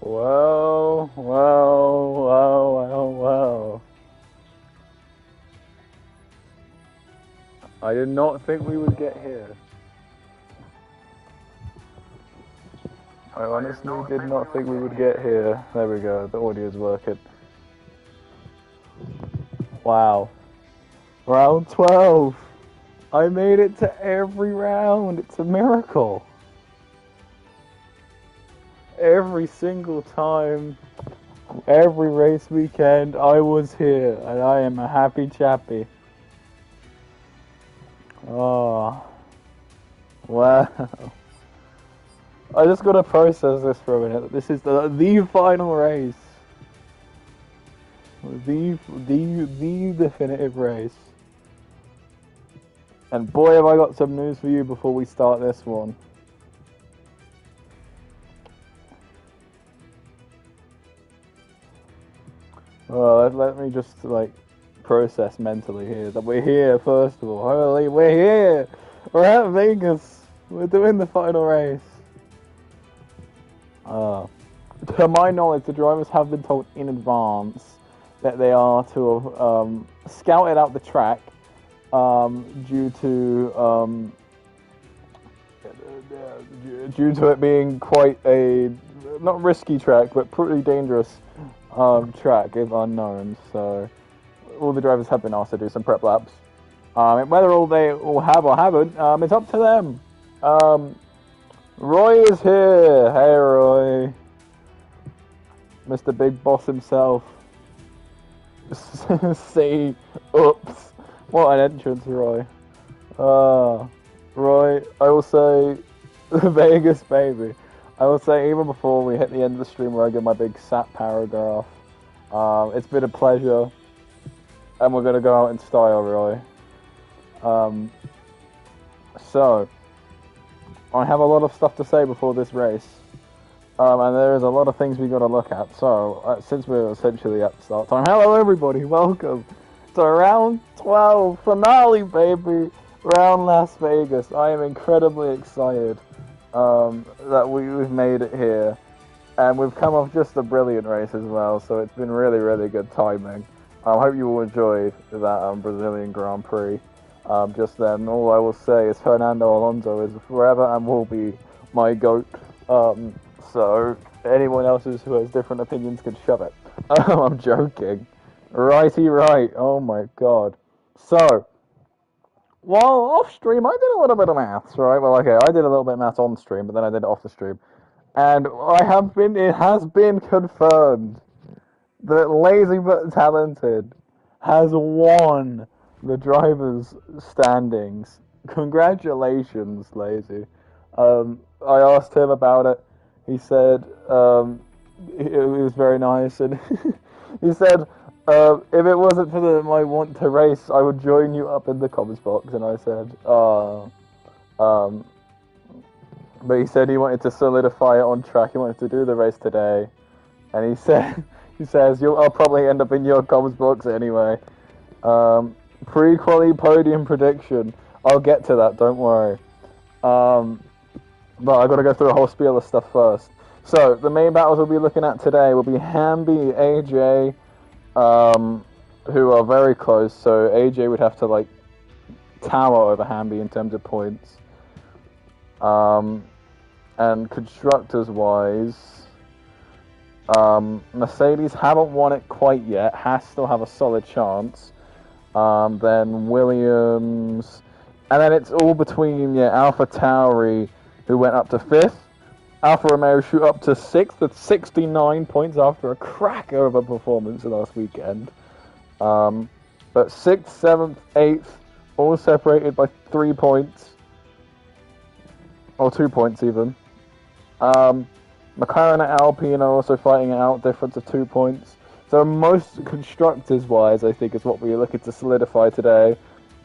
Well, well, well, well, well. I did not think we would get here. I honestly did not think we would get here. There we go, the audio's working. Wow. Round 12. I made it to every round. It's a miracle. Every single time, every race weekend, I was here, and I am a happy chappy. Oh, wow. I just gotta process this for a minute. This is the final race. The definitive race. And boy, have I got some news for you before we start this one. Well, let me just, process mentally here that we're here, first of all. Holy, we're here! We're at Vegas! We're doing the final race. To my knowledge, the drivers have been told in advance that they are to have scouted out the track due to it being quite a, not risky track, but pretty dangerous track if unknown. So all the drivers have been asked to do some prep laps. Whether all they will have or haven't, it's up to them. Roy is here. Hey, Roy. Mr. Big Boss himself. See, oops. What an entrance, Roy. Roy, I will say, Vegas, baby. I will say, even before we hit the end of the stream where I give my big sat paragraph, it's been a pleasure. And we're going to go out in style, Roy. So, I have a lot of stuff to say before this race. And there is a lot of things we got to look at. So, since we're essentially at the start time, hello everybody, welcome to round 12 finale, baby. Round Las Vegas. I am incredibly excited that we've made it here. And we've come off just a brilliant race as well, so it's been really, really good timing. I hope you all enjoyed that Brazilian Grand Prix. Just then, all I will say is Fernando Alonso is forever and will be my GOAT. So anyone else who has different opinions can shove it. I'm joking. Righty right. Oh my god. So, while off stream, I did a little bit of maths, right? Well, okay, I did a little bit of maths on stream, but then I did it off the stream. And it has been confirmed that Lazy but Talented has won the drivers' standings. Congratulations, Lazy. I asked him about it. He said it was very nice, and he said if it wasn't for my want to race, I would join you up in the comments box. And I said, but he said he wanted to solidify it on track. He wanted to do the race today, and he says I'll probably end up in your comments box anyway. Pre-quali podium prediction. I'll get to that. Don't worry. But I got to go through a whole spiel of stuff first. So the main battles we'll be looking at today will be Hamby, AJ, who are very close. So AJ would have to tower over Hamby in terms of points. And constructors wise, Mercedes haven't won it quite yet. Haas still have a solid chance. Then Williams, and then it's all between Alpha Tauri, who went up to 5th. Alfa Romeo shoot up to 6th with 69 points after a cracker of a performance last weekend. But 6th, 7th, 8th, all separated by 3 points. Or 2 points even. McLaren and Alpine are also fighting it out, difference of 2 points. So most constructors-wise, I think, is what we're looking to solidify today.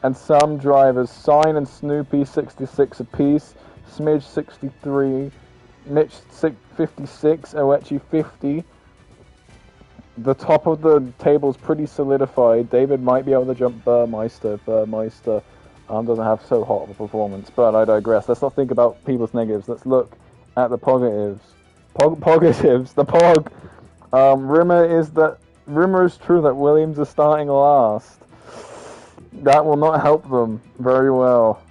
And some drivers, Sign and Snoopy, 66 apiece. Smidge 63, Mitch 56, Oechi 50. The top of the table is pretty solidified. David might be able to jump Burmeister. Burmeister doesn't have so hot of a performance, but I digress. Let's not think about people's negatives. Let's look at the positives. Positives. The Pog. Rumor is true that Williams is starting last. That will not help them very well.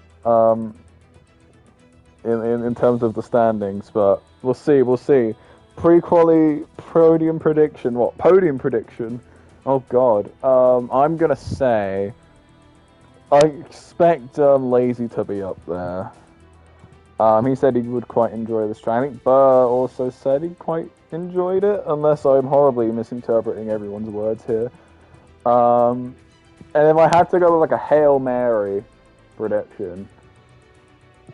In terms of the standings, but we'll see. Pre-quali podium prediction. What podium prediction? Oh God. I'm gonna say I expect Lazy to be up there. He said he would quite enjoy this track. I think Burr also said he quite enjoyed it, unless I'm horribly misinterpreting everyone's words here. And if I had to go with like a Hail Mary prediction,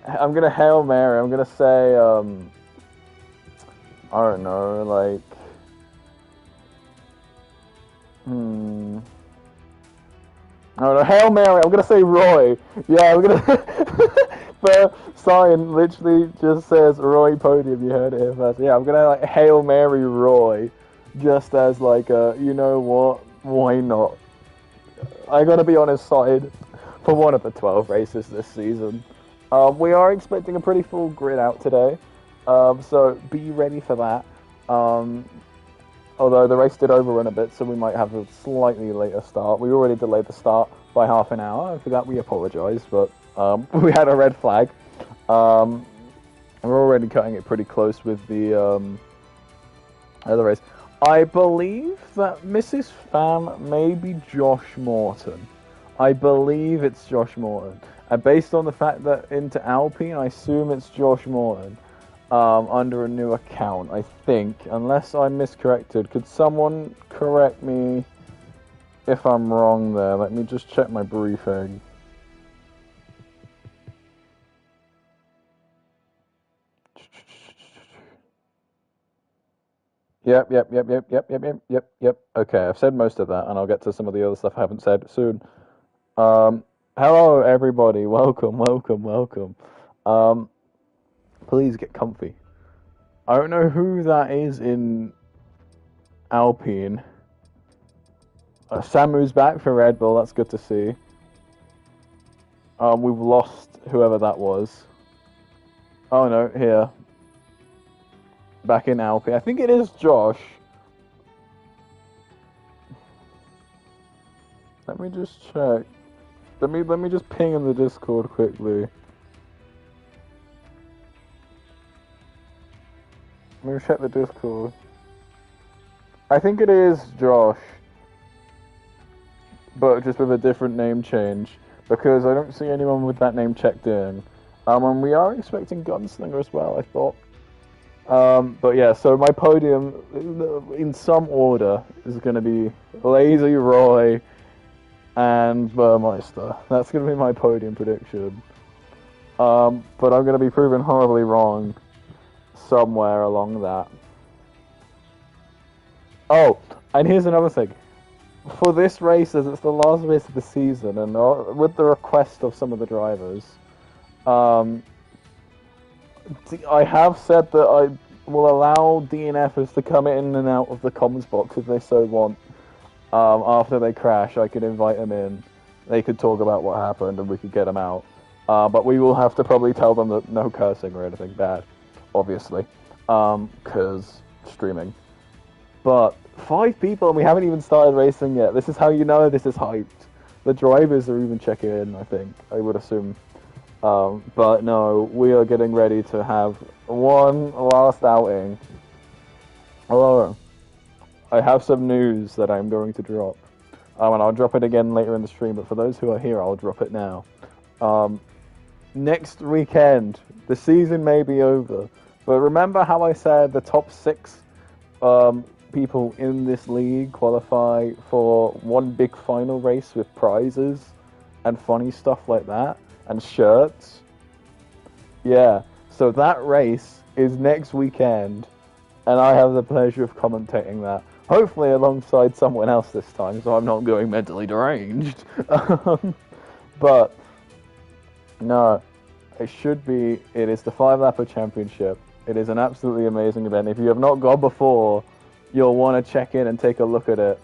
I'm gonna Hail Mary. I'm gonna say, I don't know, like, I don't know, Hail Mary. I'm gonna say Roy. Yeah, I'm gonna. But Cyan literally just says Roy podium. You heard it here first. Yeah, I'm gonna like Hail Mary Roy, just as like a, you know what? Why not? I gotta be on his side for one of the 12 races this season. We are expecting a pretty full grid out today, so be ready for that. Although the race did overrun a bit, so we might have a slightly later start. We already delayed the start by half an hour, and for that we apologise, but we had a red flag. We're already cutting it pretty close with the other race. I believe that Mrs. Pham may be Josh Morton. I believe it's Josh Morton. And based on the fact that into Alpine, I assume it's Josh Morton under a new account, I think. Unless I'm miscorrected. Could someone correct me if I'm wrong there? Let me just check my briefing. Yep. Okay, I've said most of that, and I'll get to some of the other stuff I haven't said soon. Hello, everybody. Welcome. Please get comfy. I don't know who that is in Alpine. Samu's back for Red Bull. That's good to see. We've lost whoever that was. Oh no, here. Back in Alpine. I think it is Josh. Let me just check. Let me just ping in the Discord quickly. Let me check the Discord. I think it is Josh, but just with a different name change, because I don't see anyone with that name checked in. And we are expecting Gunslinger as well, I thought. But yeah, so my podium, in some order, is going to be Lazy Roy and Burmeister. That's going to be my podium prediction. But I'm going to be proven horribly wrong somewhere along that. Oh, and here's another thing. For this race, as it's the last race of the season, and with the request of some of the drivers, I have said that I will allow DNFers to come in and out of the comms box if they so want. After they crash, I could invite them in. They could talk about what happened and we could get them out. But we will have to probably tell them that no cursing or anything bad, obviously, because streaming. But 5 people and we haven't even started racing yet. This is how you know this is hyped. The drivers are even checking in, I think, I would assume. But no, we are getting ready to have one last outing. Hello. I have some news that I'm going to drop. And I'll drop it again later in the stream, but for those who are here, I'll drop it now. Next weekend, the season may be over, but remember how I said the top 6 people in this league qualify for one big final race with prizes and funny stuff like that? And shirts. Yeah, so that race is next weekend, and I have the pleasure of commentating that. Hopefully alongside someone else this time, so I'm not going mentally deranged. But, no, it is the 5-lapper championship. It is an absolutely amazing event. If you have not gone before, you'll want to check in and take a look at it.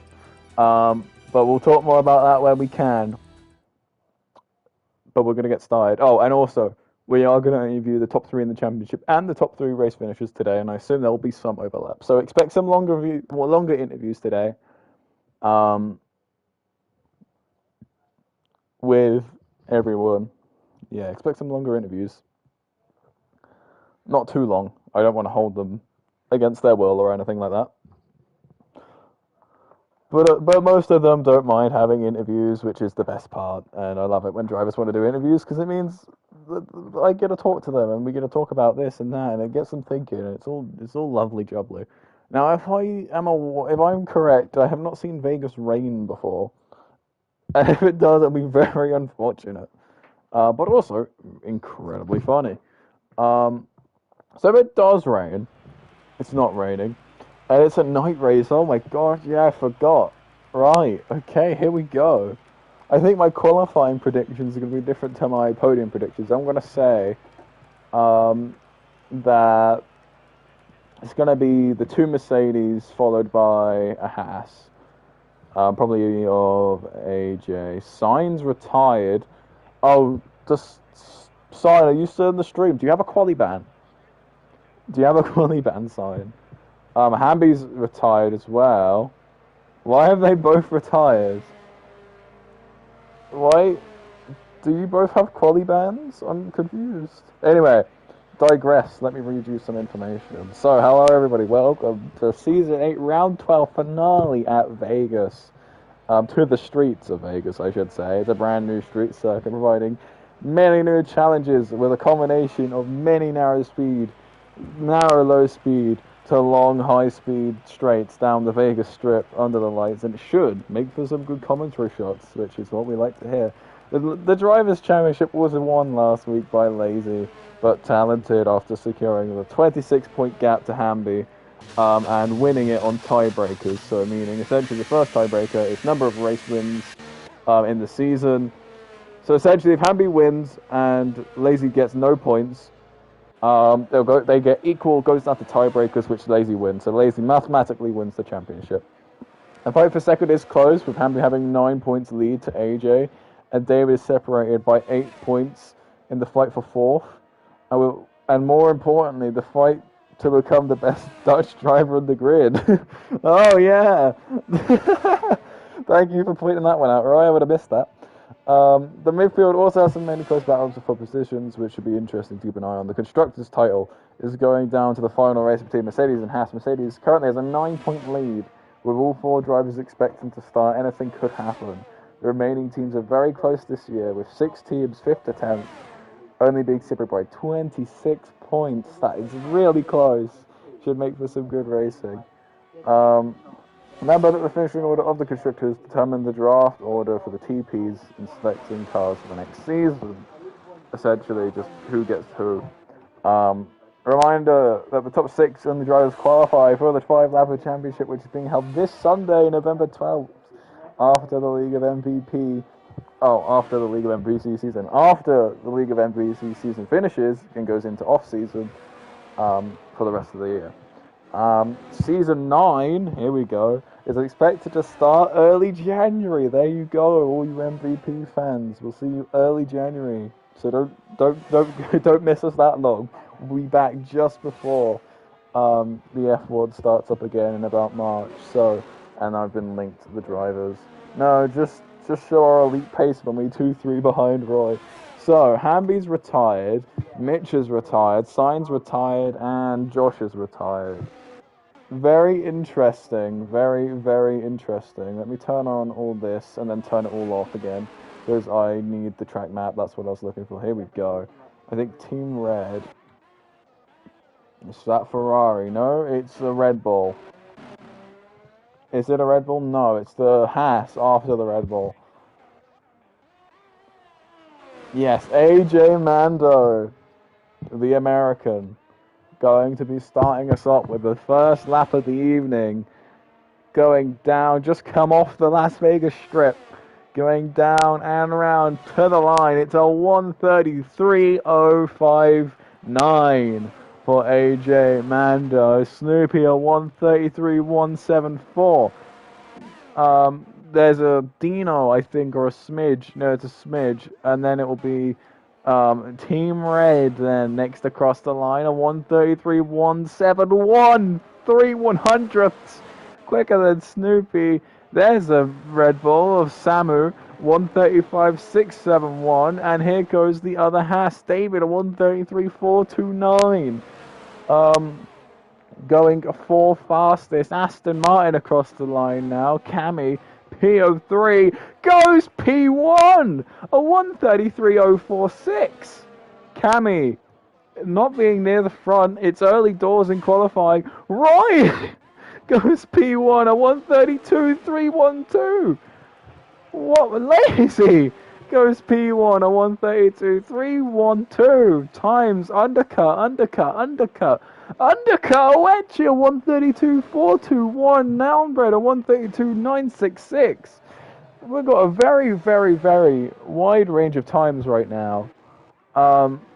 But we'll talk more about that when we can. But we're going to get started. Oh, and also, we are going to interview the top 3 in the championship and the top 3 race finishers today, and I assume there will be some overlap. So expect some longer interviews today, with everyone. Yeah, expect some longer interviews. Not too long. I don't want to hold them against their will or anything like that. But most of them don't mind having interviews, which is the best part. And I love it when drivers want to do interviews because it means that I get to talk to them and we get to talk about this and that, and it gets them thinking. And it's all lovely jubbly. Now, if I'm correct, I have not seen Vegas rain before, and if it does, it'll be very unfortunate, but also incredibly funny. So if it does rain, it's not raining. And it's a night race. Oh my gosh, yeah, I forgot. Right, okay, here we go. I think my qualifying predictions are going to be different to my podium predictions. I'm going to say that it's going to be the 2 Mercedes followed by a Haas. Probably of AJ. Sainz retired. Oh, just Sainz, are you still in the stream? Do you have a quali ban? Do you have a quali ban, Sainz? Hamby's retired as well. Why have they both retired? Why do you both have quali bans? I'm confused. Anyway, digress. Let me read you some information. So, hello everybody. Welcome to Season 8, Round 12 finale at Vegas. To the streets of Vegas, I should say. It's a brand new street circuit providing many new challenges with a combination of many narrow low speed, to long, high-speed straights down the Vegas Strip under the lights, and it should make for some good commentary shots, which is what we like to hear. The Drivers' Championship was won last week by Lazy, but talented after securing the 26-point gap to Hamby, and winning it on tiebreakers, so meaning essentially the first tiebreaker is number of race wins in the season. So essentially if Hamby wins and Lazy gets no points, they get equal, goes down to tiebreakers, which Lazy wins. So Lazy mathematically wins the championship. The fight for second is close, with Hamby having 9 points lead to AJ, and David is separated by 8 points in the fight for fourth. And more importantly, the fight to become the best Dutch driver on the grid. Oh yeah! Thank you for pointing that one out, Roy. I would have missed that. The midfield also has some many close battles for positions, which should be interesting to keep an eye on. The Constructors' title is going down to the final race between Mercedes and Haas. Mercedes currently has a 9-point lead, with all 4 drivers expecting to start. Anything could happen. The remaining teams are very close this year, with 6 teams 5th to 10th, only being separated by 26 points. That is really close. Should make for some good racing. Remember that the finishing order of the constructors determine the draft order for the TPs in selecting cars for the next season. Essentially, just who gets who. Reminder that the top 6 only drivers qualify for the 5-lap championship, which is being held this Sunday, November 12th, after the League of MVP. After the League of MVP season. After the League of MVP season finishes and goes into off-season for the rest of the year. Season 9, here we go, is expected to start early January. There you go, all you MVP fans. We'll see you early January. So don't miss us that long. We'll be back just before the F1 starts up again in about March. So, and I've been linked to the drivers. No, just show our elite pace when we 2-3 behind Roy. So, Hamby's retired, Mitch is retired, Sainz retired, and Josh is retired. Very interesting, very, very interesting. Let me turn on all this and then turn it all off again, because I need the track map. That's what I was looking for. Here we go. I think Team Red. Is that Ferrari? No, it's a Red Bull. Is it a Red Bull? No, it's the Haas after the Red Bull. Yes, AJ Mando, the American, going to be starting us off with the first lap of the evening. Going down, just come off the Las Vegas Strip. Going down and around to the line. It's a 1:33.059 for AJ Mando. Snoopy a 1:33.174. There's a Dino, I think, or a smidge. No, it's a smidge. And then it will be Team Red then next across the line, a 133.171, 3/100ths, quicker than Snoopy. There's a Red Bull of Samu, 135.671, and here goes the other Haas, David, a 133.429. Going fourth fastest, Aston Martin across the line now. Cammy, P03, goes P1, a 133.046. Cammy, not being near the front, it's early doors in qualifying. Ryan goes P1, a 132.312. What, lazy? Goes P1, a 132.312. Times, undercut. Undercut, Wedge, a 132.421. Nounbred, a 132.966. We've got a very, very, very wide range of times right now.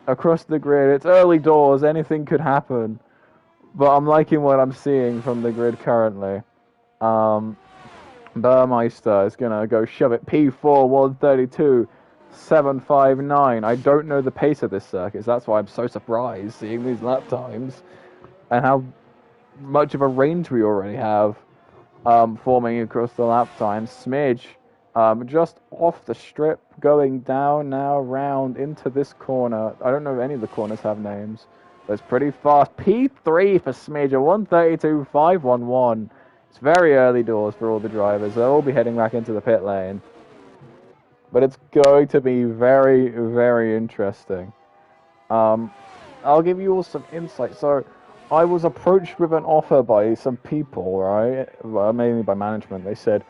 Across the grid. It's early doors, anything could happen. But I'm liking what I'm seeing from the grid currently. Burmeister is going to go shove it. P4, 132.759. I don't know the pace of this circuit, so that's why I'm so surprised seeing these lap times. And how much of a range we already have forming across the lap time. Smidge, just off the strip, going down now, round into this corner. I don't know if any of the corners have names, but it's pretty fast. P3 for Smidge, a 132.511. It's very early doors for all the drivers. They'll all be heading back into the pit lane. But it's going to be very, very interesting. I'll give you all some insight. So, I was approached with an offer by some people, right? Well, mainly by management. They said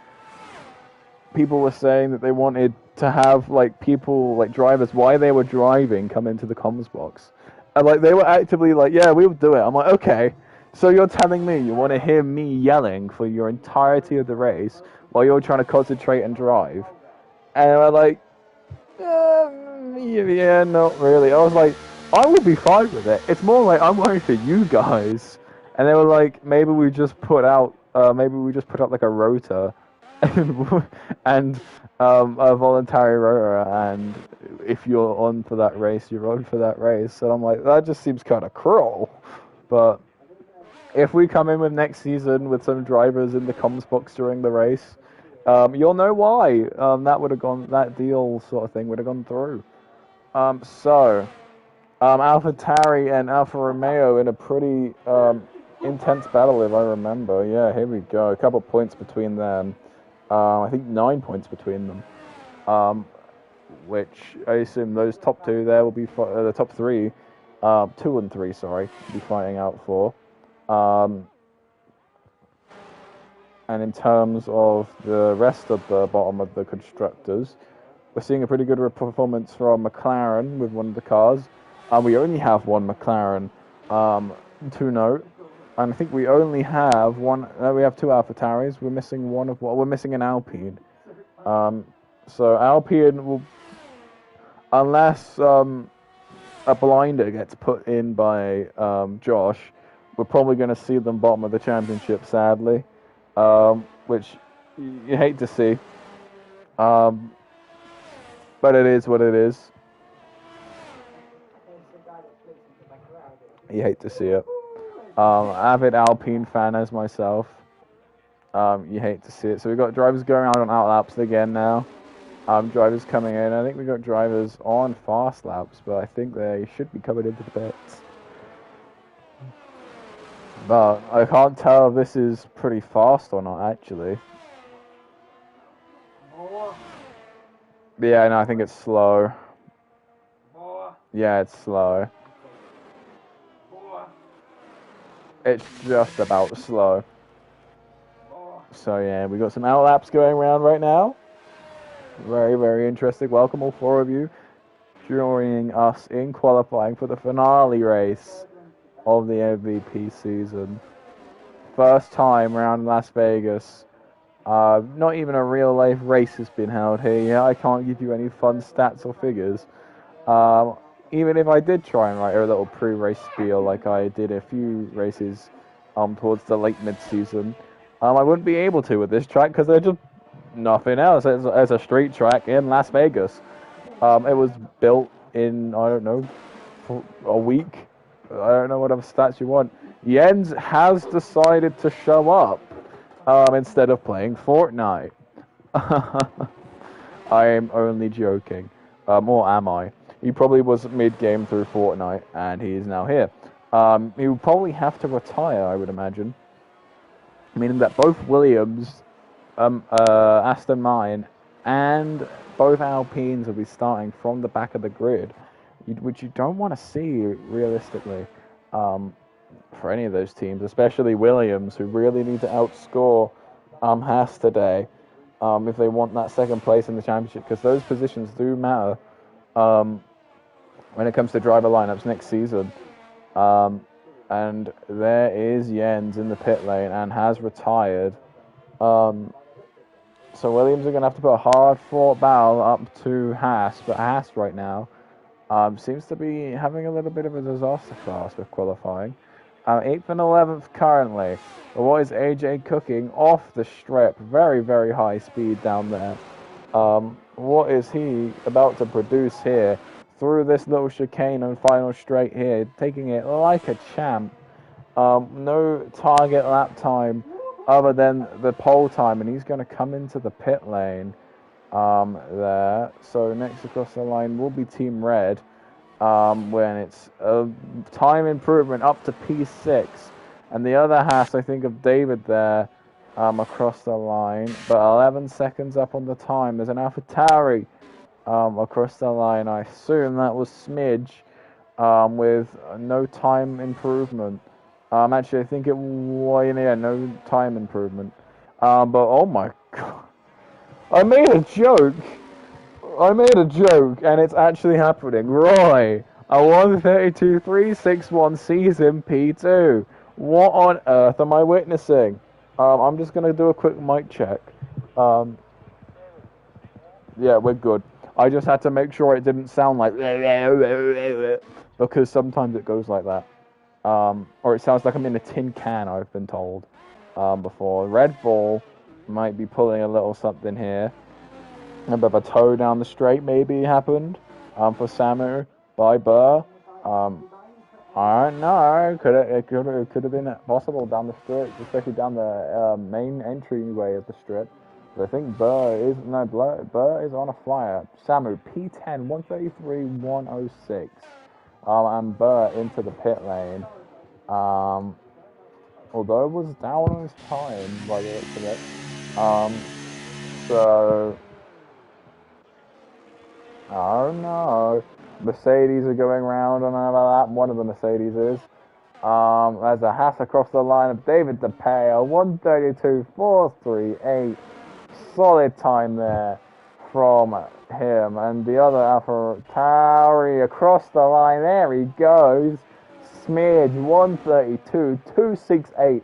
people were saying that they wanted to have people, drivers, while they were driving, come into the comms box, and they were actively yeah, we'll do it. I'm like, okay, so you're telling me you want to hear me yelling for your entirety of the race while you're trying to concentrate and drive? And they were like, yeah, not really. I was like, I would be fine with it. It's more like I'm worried for you guys. And they were like, maybe we just put out like a rota and a voluntary rota, and if you're on for that race, you're on for that race. And I'm like, that just seems kind of cruel. But if we come in with next season with some drivers in the comms box during the race, you'll know why. That deal sort of thing would have gone through. AlphaTauri and Alfa Romeo in a pretty intense battle, if I remember. Yeah, here we go. A couple points between them. I think 9 points between them. Which I assume those top two there will be the top three, 2 and 3, sorry, be fighting out for. And in terms of the rest of the bottom of the constructors, we're seeing a pretty good performance from McLaren with one of the cars. We only have one McLaren to note, and I think we only have one. We have 2 AlphaTauris. We're missing we're missing an Alpine. So Alpine will, unless a blinder gets put in by Josh, we're probably going to see them bottom of the championship, sadly, which you hate to see. But it is what it is. You hate to see it. Avid Alpine fan as myself. You hate to see it. So we've got drivers going out on out laps again now. Drivers coming in. I think we've got drivers on fast laps, but I think they should be coming into the pits. But I can't tell if this is pretty fast or not, actually. Yeah, no, I think it's slow. Yeah, it's slow. It's just about slow. So yeah, we got some out laps going around right now. Very, very interesting. Welcome all 4 of you joining us in qualifying for the finale race of the MvP season. First time around Las Vegas. Not even a real life race has been held here. Yeah, I can't give you any fun stats or figures. Even if I did try and write a little pre-race spiel like I did a few races towards the late mid-season, I wouldn't be able to with this track because there's just nothing else. It's a street track in Las Vegas. It was built in, I don't know, for a week. I don't know what other stats you want. Jens has decided to show up instead of playing Fortnite. I am only joking. Or am I? He probably was mid-game through Fortnite, and he is now here. He will probably have to retire, I would imagine. Meaning that both Williams, Aston Martin, and both Alpines will be starting from the back of the grid, which you don't want to see, realistically, for any of those teams, especially Williams, who really need to outscore Haas today. If they want that second place in the championship, because those positions do matter when it comes to driver lineups next season. And there is Jens in the pit lane and has retired. So Williams are going to have to put a hard-fought battle up to Haas, but Haas right now seems to be having a little bit of a disaster class with qualifying. 8th and 11th currently. But what is AJ cooking off the strip? Very, very high speed down there. What is he about to produce here through this little chicane and final straight here? Taking it like a champ. No target lap time other than the pole time. And he's going to come into the pit lane there. So next across the line will be Team Red. When it's a time improvement up to P6, and the other Haas, I think of David there, across the line, but 11 seconds up on the time. There's an AlphaTauri across the line. I assume that was Smidge with no time improvement. Actually, I think it was, yeah, no time improvement. But oh my god, I made a joke, and it's actually happening. Roy, a 1:32.361 season P2. What on earth am I witnessing? I'm just going to do a quick mic check. Yeah, we're good. I just had to make sure it didn't sound like because sometimes it goes like that. Or it sounds like I'm in a tin can, I've been told before. Red Bull might be pulling a little something here. A bit of a toe down the straight maybe happened for Samu by Burr. I don't know. It could have been possible down the strip, especially down the main entryway of the strip. But I think Burr is on a flyer. Samu P10 133.106. And Burr into the pit lane. Although it was down on his time by the looks of it. So I don't know. Mercedes are going round on about that. One of the Mercedes is. There's a Haas across the line of David DePail. 1:32.438. Solid time there from him. And the other AlphaTauri across the line. There he goes. Smidge 1:32.268.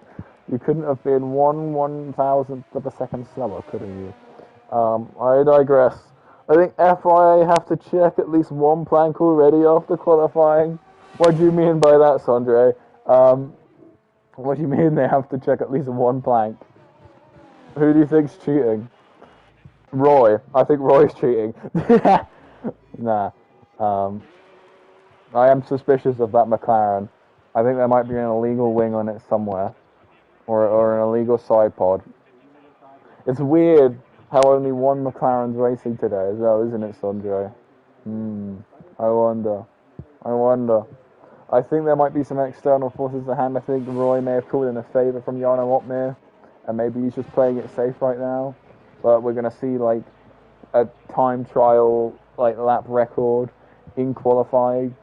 You couldn't have been 1/1000th of a second slower, couldn't you? I digress. I think FIA have to check at least one plank already after qualifying. What do you mean by that, Sondre? What do you mean they have to check at least one plank? Who do you think's cheating? Roy. I think Roy's cheating. Nah. I am suspicious of that McLaren. I think there might be an illegal wing on it somewhere. Or an illegal side pod. It's weird how only one McLaren's racing today as well, isn't it, Sondre? I wonder. I think there might be some external forces at hand. I think Roy may have called in a favour from Jarno Opmeer, and maybe he's just playing it safe right now. But we're going to see, like, a time trial, like, lap record in qualifying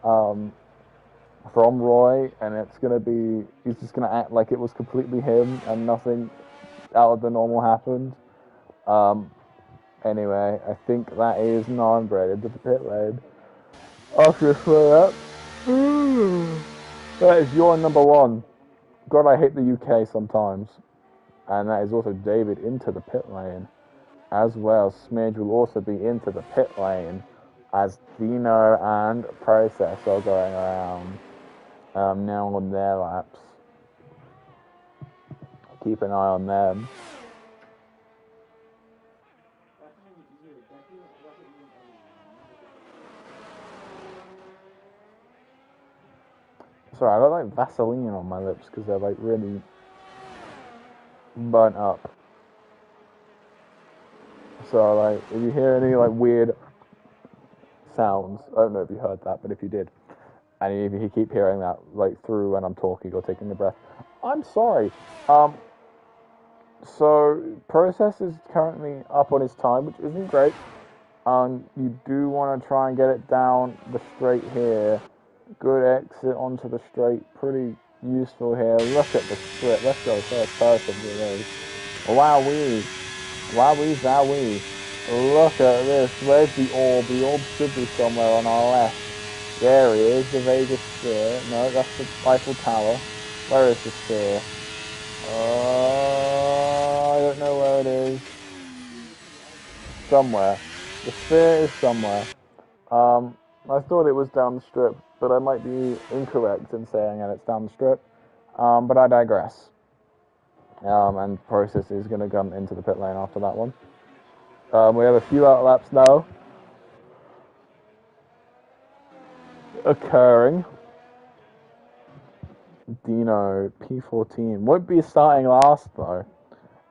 from Roy, and it's going to be, he's just going to act like it was completely him and nothing out of the normal happened. Anyway, I think that is non-bread into the pit lane. After a slow up. That is your number one. God, I hate the UK sometimes. And that is also David into the pit lane as well. Smidge will also be into the pit lane as Dino and Process are going around now on their laps. Keep an eye on them. Sorry, I got like Vaseline on my lips because they're like really burnt up. So like, if you hear any like weird sounds, I don't know if you heard that, but if you did, and if you keep hearing that like through when I'm talking or taking a breath, I'm sorry. So Process is currently up on his time, which isn't great. You do want to try and get it down the straight here. Good exit onto the straight, pretty useful here. Look at the strip. Let's go first person today. Wowee. Wowee, zowee. Look at this. Where's the orb? The orb should be somewhere on our left. There he is, the Vegas sphere. No, that's the Eiffel Tower. Where is the sphere? I don't know where it is. Somewhere. The sphere is somewhere. I thought it was down the strip, but I might be incorrect in saying that it's down the strip. But I digress. And Process is going to come into the pit lane after that one. We have a few outlaps now occurring. Dino P14 won't be starting last though.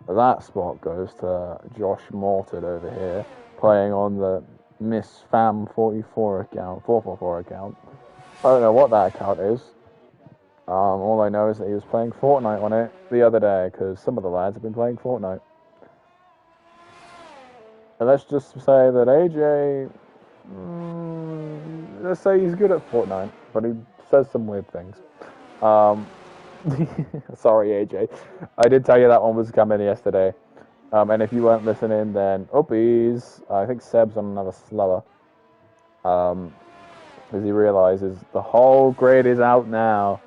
That spot goes to Josh Morton over here, playing on the Miss Fam 44 account, 444 account. I don't know what that account is. All I know is that he was playing Fortnite on it the other day, because some of the lads have been playing Fortnite. And let's just say that AJ, let's say he's good at Fortnite, but he says some weird things. Sorry, AJ. I did tell you that one was coming yesterday. And if you weren't listening, then oopies. I think Seb's on another slower. As he realizes the whole grid is out now.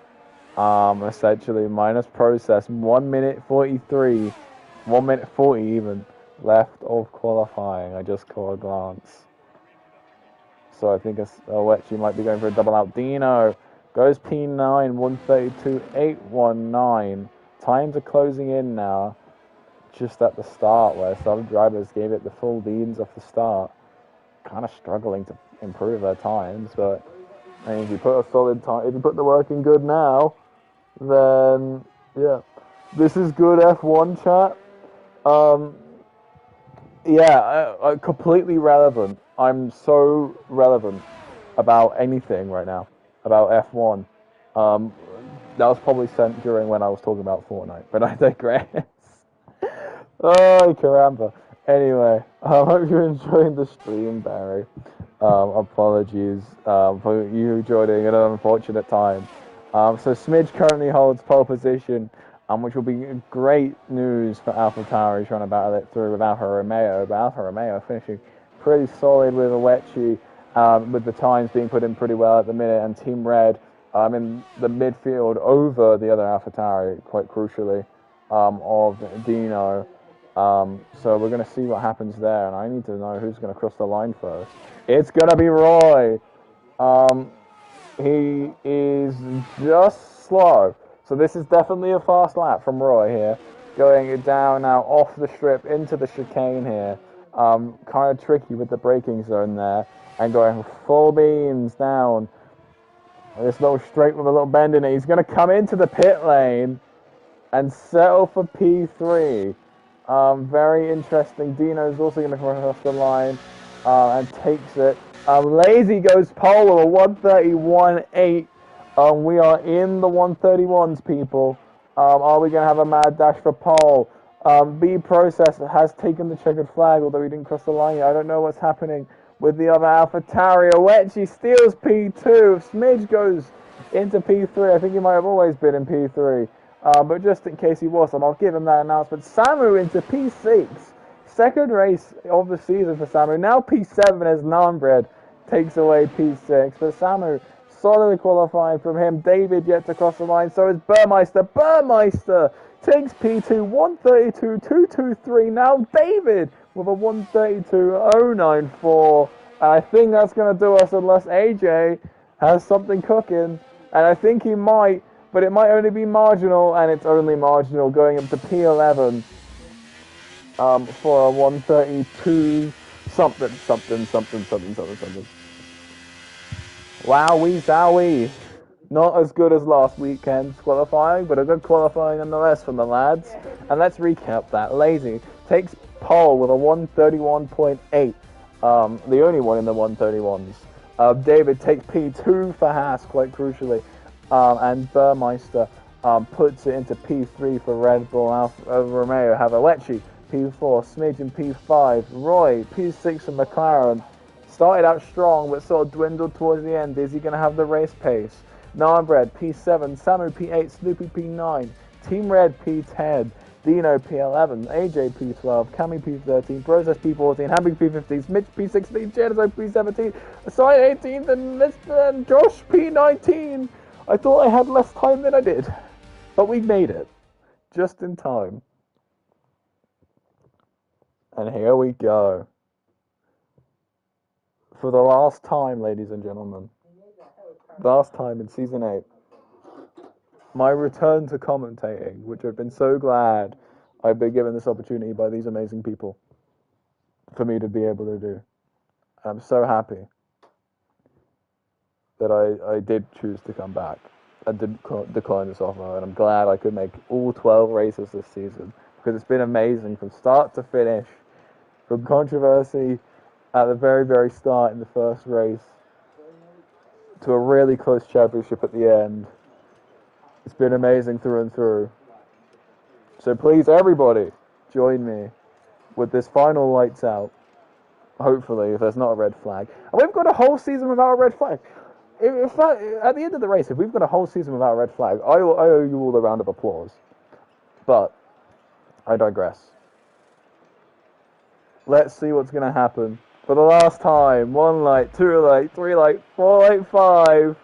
Essentially, minus Process. 1 minute 43. 1 minute 40 even. Left of qualifying. I just caught a glance. So I think Owechi might be going for a double out. Dino goes P9, 132.819. Times are closing in now. Just at the start, where some drivers gave it the full beans off the start. Kind of struggling to improve their times, but I mean, if you put a solid time, if you put the work in good now, then yeah, this is good F1 chat. Yeah, completely relevant. I'm so relevant about anything right now, about F1. That was probably sent during when I was talking about Fortnite, but I digress. Oh, caramba. Anyway, I hope you're enjoying the stream, Barry. Apologies for you joining at an unfortunate time. So Smidge currently holds pole position, which will be great news for AlphaTauri trying to battle it through with Alfa Romeo. But Alfa Romeo finishing pretty solid with Owechi, with the times being put in pretty well at the minute, and Team Red in the midfield over the other AlphaTauri, quite crucially, of Dino. So we're going to see what happens there, and I need to know who's going to cross the line first. It's going to be Roy. He is just slow. So this is definitely a fast lap from Roy here. Going down now off the strip into the chicane here. Kind of tricky with the braking zone there. And going full beans down. This little straight with a little bend in it. He's going to come into the pit lane and settle for P3. Very interesting. Dino's also going to come across the line and takes it. Lazy goes pole with a 131.8. We are in the 131s, people. Are we going to have a mad dash for pole? B Process has taken the checkered flag, although he didn't cross the line yet. I don't know what's happening with the other AlphaTauri. Owechi steals P2. If Smidge goes into P3, I think he might have always been in P3. But just in case he wasn't, I'll give him that announcement. Samu into P6. Second race of the season for Samu. Now P7 as Nanbred takes away P6. But Samu solidly qualifying from him. David yet to cross the line. So is Burmeister. Burmeister takes P2. 132.223. Now David with a 132.094. And I think that's going to do us unless AJ has something cooking. And I think he might. But it might only be marginal, and it's only marginal, going up to P11 for a 132 something. Wowee zowie. Not as good as last weekend's qualifying, but a good qualifying nonetheless from the lads. And let's recap that. Lazy takes pole with a 131.8, the only one in the 131s. David takes P2 for Haas, quite crucially, and Burmeister puts it into P3 for Red Bull. Alfa Romeo have Alecci, P4, Smidge and P5, Roy, P6 for McLaren. Started out strong, but sort of dwindled towards the end. Is he going to have the race pace? Narbred, P7, Samu, P8, Snoopy, P9, Team Red, P10, Dino, P11, AJ, P12, Cami, P13, Process, P14, Happy, P15, Mitch, P16, Jenzo, P17, Aside, 18th, and Josh, P19. I thought I had less time than I did, but we made it, just in time. And here we go. For the last time, ladies and gentlemen, last time in Season 8, my return to commentating, which I've been so glad I've been given this opportunity by these amazing people for me to be able to do. And I'm so happy that I did choose to come back. I did decline this offer, and I'm glad I could make all 12 races this season, because it's been amazing from start to finish, from controversy at the very, very start in the first race to a really close championship at the end. It's been amazing through and through. So please, everybody, join me with this final lights out. Hopefully, if there's not a red flag. And we've got a whole season without a red flag. At the end of the race, if we've got a whole season without a red flag, I owe you all a round of applause. But I digress. Let's see what's going to happen. For the last time, 1 light, 2 light, 3 light, 4 light, 5.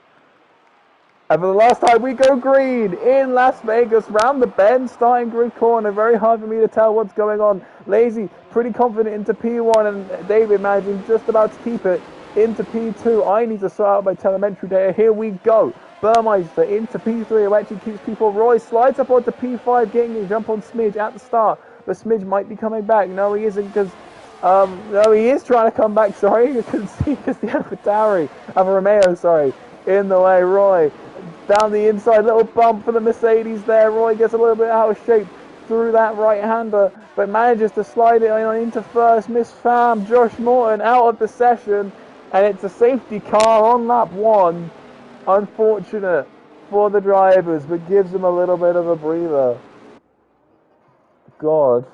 And for the last time, we go green in Las Vegas, round the bend, starting grid corner. Very hard for me to tell what's going on. Lazy, pretty confident into P1, and David managing just about to keep it into P2. I need to sort out my telemetry data. Here we go. Burmeister into P3, who actually keeps P4. Roy slides up onto P5, getting a jump on Smidge at the start. But Smidge might be coming back. No, he isn't, because no, he is trying to come back. Sorry, you can see because the Alfa Romeo, sorry, in the way. Roy down the inside, little bump for the Mercedes there. Roy gets a little bit out of shape through that right-hander, but manages to slide it into first. Miss Fam, Josh Morton out of the session, and it's a safety car on lap 1. Unfortunate for the drivers, but gives them a little bit of a breather. God.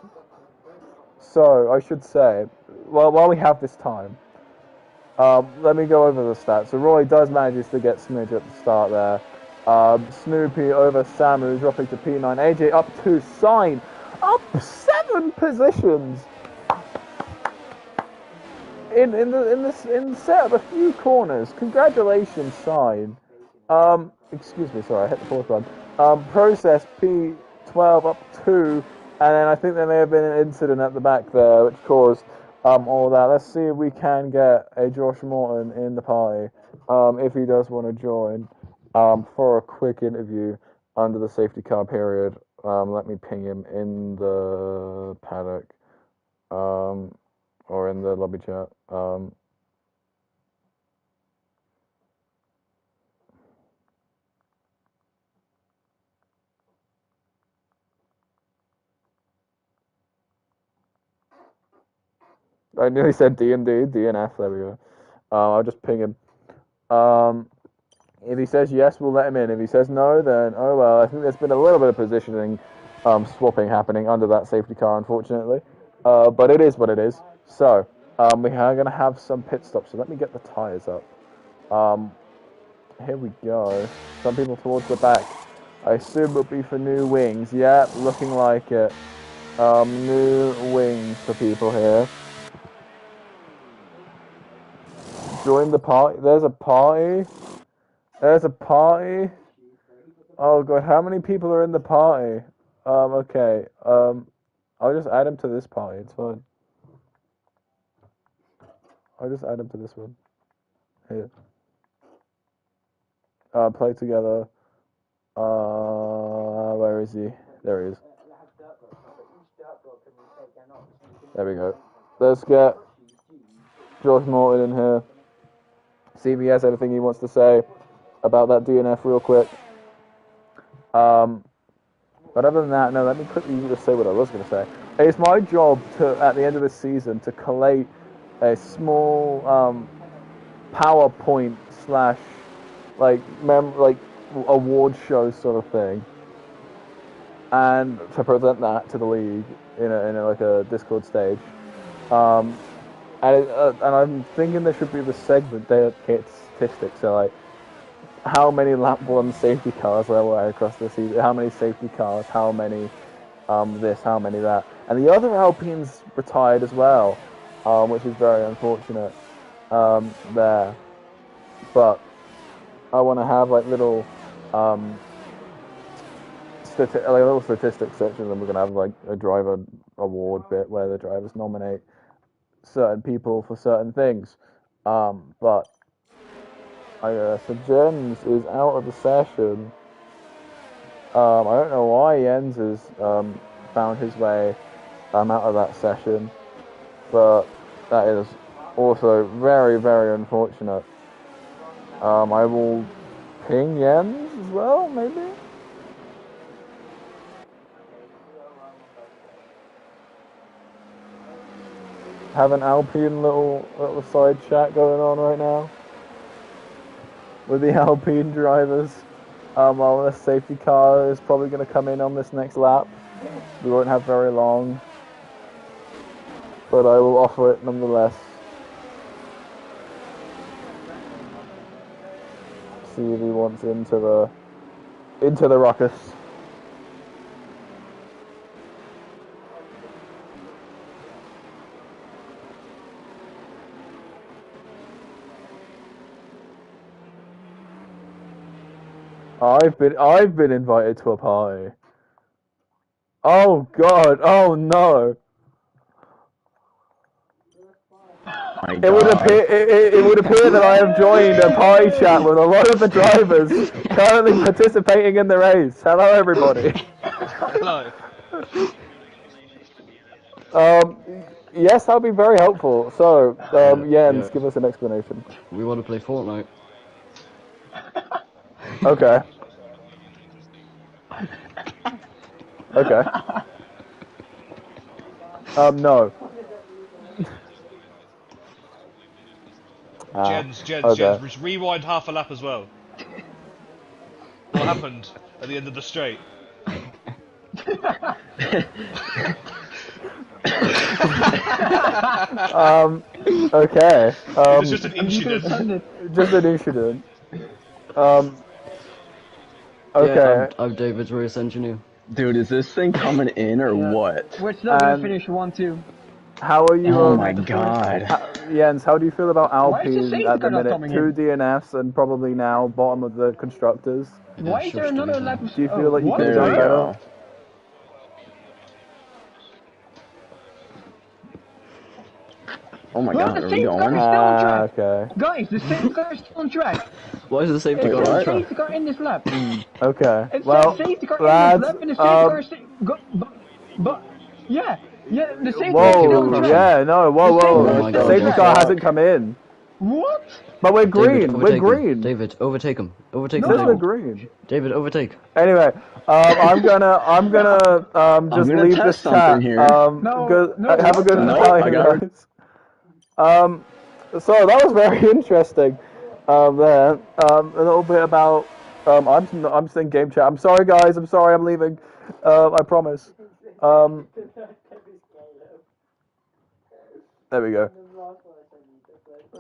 So, I should say, well, while we have this time, let me go over the stats. So Roy does manage to get Smidge at the start there. Snoopy over Samu, dropping to P9. AJ up 2. Sign up 7 positions in the set of a few corners. Congratulations, Sign. Excuse me, sorry, I hit the pause button. Process P12 up 2. And then I think there may have been an incident at the back there which caused all that. Let's see if we can get a Josh Morton in the party, if he does want to join, for a quick interview under the safety car period. Let me ping him in the paddock, or in the lobby chat. I nearly said DNF, there we go. I'll just ping him. If he says yes, we'll let him in. If he says no, then oh well. I think there's been a little bit of positioning swapping happening under that safety car, unfortunately. But it is what it is. So, we are going to have some pit stops. So let me get the tyres up. Here we go. Some people towards the back. I assume it'll be for new wings. Yeah, looking like it. New wings for people here. Join the party. There's a party. There's a party. Oh god, how many people are in the party? Okay. I'll just add him to this party. It's fine. I'll just add him to this one. Here. Play together. Where is he? There he is. There we go. Let's get Josh Morton in here. See if he has anything he wants to say. about that DNF real quick. But other than that, no, let me quickly just say what I was going to say. It's my job to, at the end of the season, to collate a small PowerPoint slash like award show sort of thing, and to present that to the league in like a Discord stage. And I'm thinking there should be the segment dedicated statistics. So like, how many lap one safety cars there were across the season? How many safety cars? How many this? How many that? And the other Alpines retired as well, which is very unfortunate there. But I want to have like little little statistics section, and we're gonna have like a driver award bit where the drivers nominate certain people for certain things. But so Jens is out of the session. I don't know why Jens has found his way out of that session, but that is also very, very unfortunate. I will ping Jens as well, maybe? Have an Alpine little side chat going on right now with the Alpine drivers. While the safety car is probably going to come in on this next lap. We won't have very long, but I will offer it nonetheless. See if he wants into the ruckus. I've been invited to a party. Oh God! Oh no! It would appear that I have joined a party chat with a lot of the drivers currently participating in the race. Hello, everybody. Hello. Yes, that'll be very helpful. So, Jens, give us an explanation. We want to play Fortnite. Okay. Okay. No. Jens, just rewind half a lap as well. What happened at the end of the straight? Okay. It was just an incident. Just an incident. Okay. Yeah, I'm David's race engineer. Dude, is this thing coming in or what? We're still gonna finish 1-2. How are you? Oh my God. Jens, how do you feel about Alpine at the minute? Coming 2 in? DNFs and probably now bottom of the constructors. Why is there another lap? Do you feel like you could have There done we better? go. Oh my God, are we going? Okay. Guys, the same car is still on track. Why is the safety car on It's the track? safety car in this lap. Okay. It's Well, the safety car lads, in this lap, and the safety car is but yeah, the safety car is still on whoa, track. yeah, no, whoa. Oh my The God. safety car hasn't come in. What? But we're green. David, We're overtake him. green. David, overtake him. Overtake No, him. we're David. green. David, overtake. Anyway, I'm gonna just gonna leave test this something chat. here. Have a good No, night, I got guys. So that was very interesting. There, a little bit about. I'm just in game chat. I'm sorry, guys. I'm sorry. I'm leaving. I promise. There we go.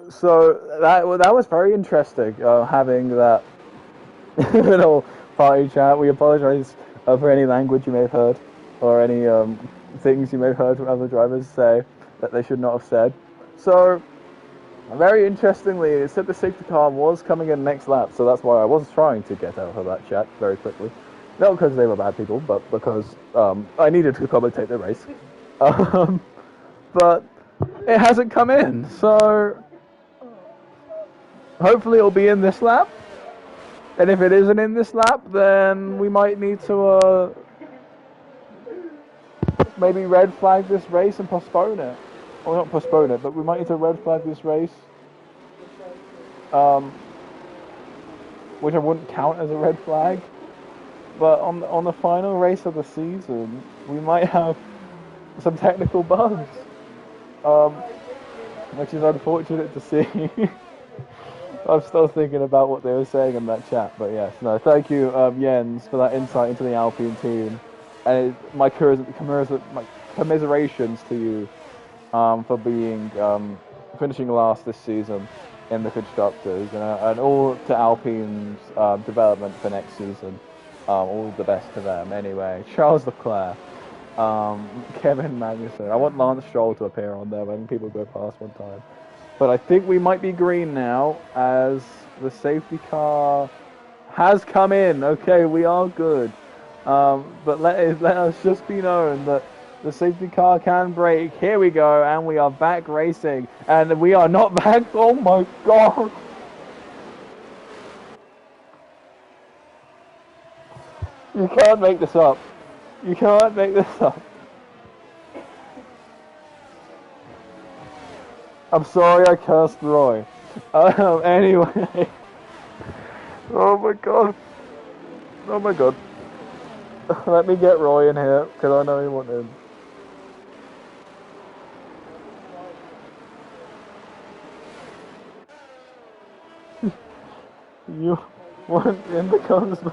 So that was very interesting. Having that little party chat. We apologise for any language you may have heard, or any things you may have heard from other drivers say that they should not have said. So, very interestingly, it said the safety car was coming in next lap, so that's why I was trying to get out of that chat very quickly. Not because they were bad people, but because I needed to commentate the race. But it hasn't come in, so hopefully it'll be in this lap. And if it isn't in this lap, then we might need to maybe red flag this race and postpone it. Or not postpone it, but we might need to red flag this race. which I wouldn't count as a red flag. But on the final race of the season, we might have some technical bugs, which is unfortunate to see. I'm still thinking about what they were saying in that chat, but yes, no, thank you, Jens, for that insight into the Alpine team, and my commiserations to you for being finishing last this season in the constructors, and all to Alpine's development for next season. All the best to them. Anyway, Charles Leclerc, Kevin Magnussen. I want Lance Stroll to appear on there when people go past one time. But I think we might be green now as the safety car has come in. Okay, we are good. But let us just be known that the safety car can brake. Here we go, and we are back racing. And we are not back. Oh my god. You can't make this up. You can't make this up. I'm sorry I cursed Roy. Anyway. Oh my god. Oh my god. Let me get Roy in here, because I know he wants him. You want in the comments?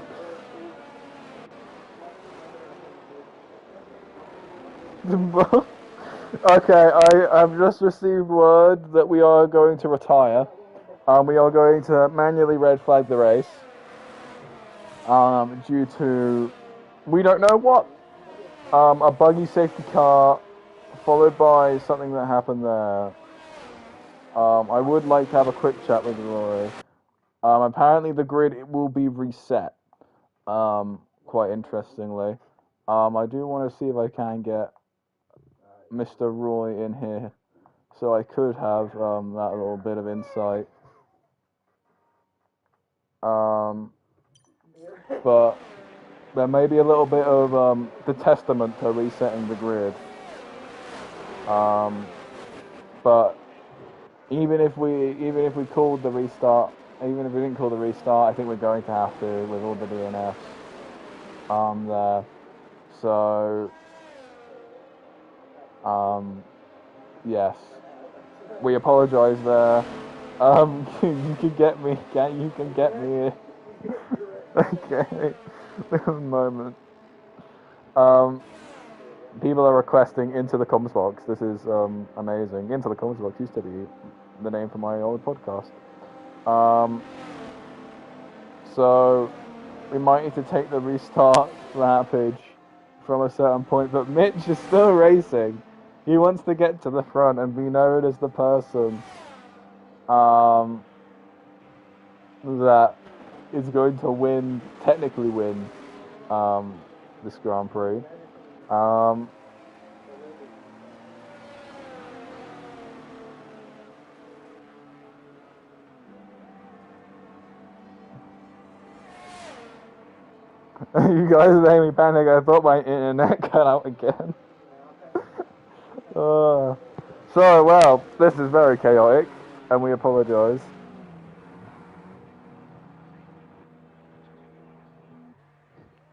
Okay, I've just received word that we are going to retire. We are going to manually red flag the race. Due to we don't know what. A buggy safety car, followed by something that happened there. I would like to have a quick chat with Roy. Apparently the grid will be reset. Quite interestingly. I do want to see if I can get Mr. Roy in here, so I could have that little bit of insight. But there may be a little bit of the testament to resetting the grid. But even if we called the restart, even if we didn't call the restart, I think we're going to have to with all the DNFs there. So yes, we apologise there. You can get me. You can get me. Okay. Moment. People are requesting Into the Comms Box. This is amazing. Into the Comms Box used to be the name for my old podcast. So we might need to take the restart rampage from a certain point, but Mitch is still racing. He wants to get to the front and be known as the person that is going to win, technically win, this Grand Prix. You guys made me panic. I thought my internet cut out again. So, well, this is very chaotic, and we apologise.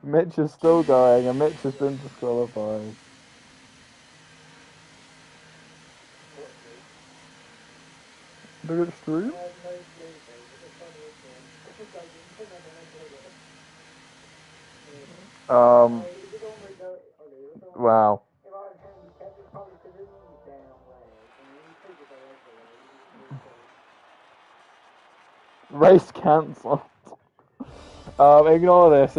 Mitch is still going, and Mitch has been disqualified. Did it stream? Wow. Race cancelled. Ignore this,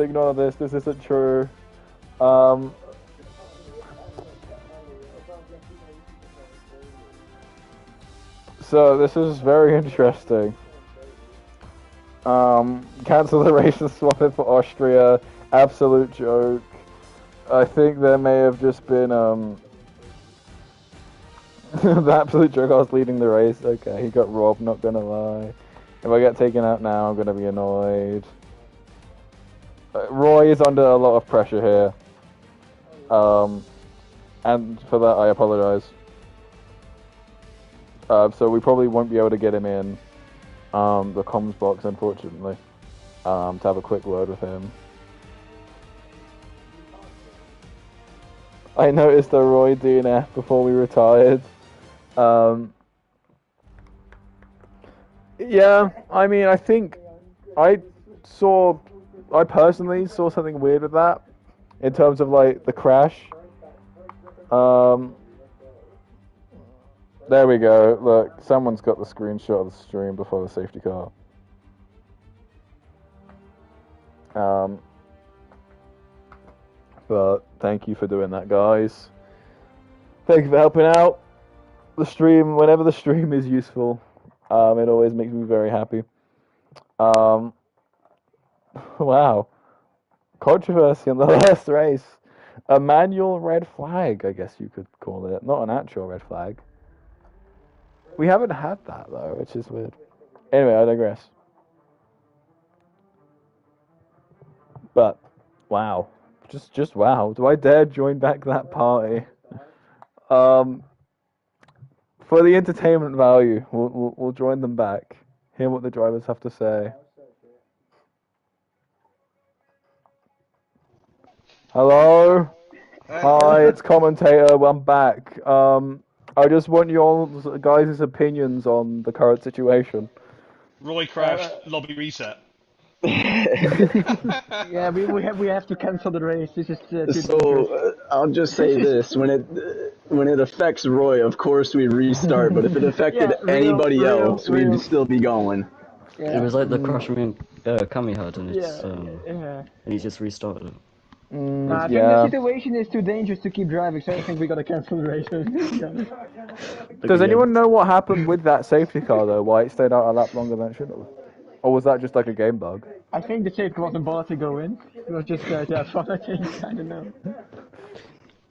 this isn't true. So this is very interesting. Cancel the race and swap it for Austria. Absolute joke. I think there may have just been the absolute joke. I was leading the race. Okay, he got robbed, not gonna lie. If I get taken out now, I'm gonna be annoyed. Roy is under a lot of pressure here. And for that I apologise. So we probably won't be able to get him in the comms box, unfortunately. to have a quick word with him. I noticed a Roy DNF before we retired. Yeah, I mean, I think I personally saw something weird with that in terms of like the crash. There we go. Look, someone's got the screenshot of the stream before the safety car. But thank you for doing that, guys. Thank you for helping out the stream. Whenever the stream is useful, it always makes me very happy. Wow. Controversy on the last race. A manual red flag, I guess you could call it. Not an actual red flag. We haven't had that, though, which is weird. Anyway, I digress. But, wow. Just wow. Do I dare join back that party? For the entertainment value, we'll join them back. Hear what the drivers have to say. Hello? Hi, it's commentator. I'm back. I just want your guys' opinions on the current situation. Roy crashed. Lobby reset. Yeah, we have to cancel the race. This is too dangerous. So I'll just say this: when it affects Roy, of course we restart. But if it affected anybody else, we'd still be going. Yeah. It was like the crash me and Cammy had, and it's Yeah. and he just restarted it. I think the situation is too dangerous to keep driving, so I think we gotta cancel the race. Does anyone know what happened with that safety car, though? Why it stayed out a lap longer than it should have? Or was that just like a game bug? I think the safety wasn't bothered to go in. It was just to have fun, I think. I don't know.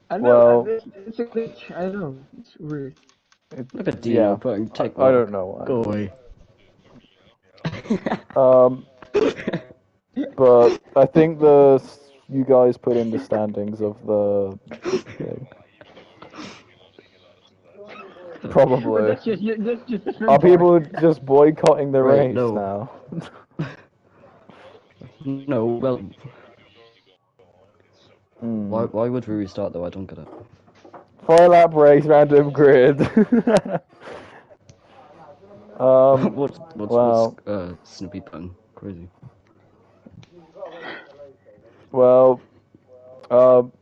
I don't know. It's a glitch. I don't know. It's weird. Look at Dino putting take I don't know why. Go away. But I think you guys put in the standings of the thing. Probably. That's just Are people just boycotting the race no. now? No, well... Why would we restart, though? I don't get it. 4-lap race, random grid. What's Snoopy putting? Crazy. Well,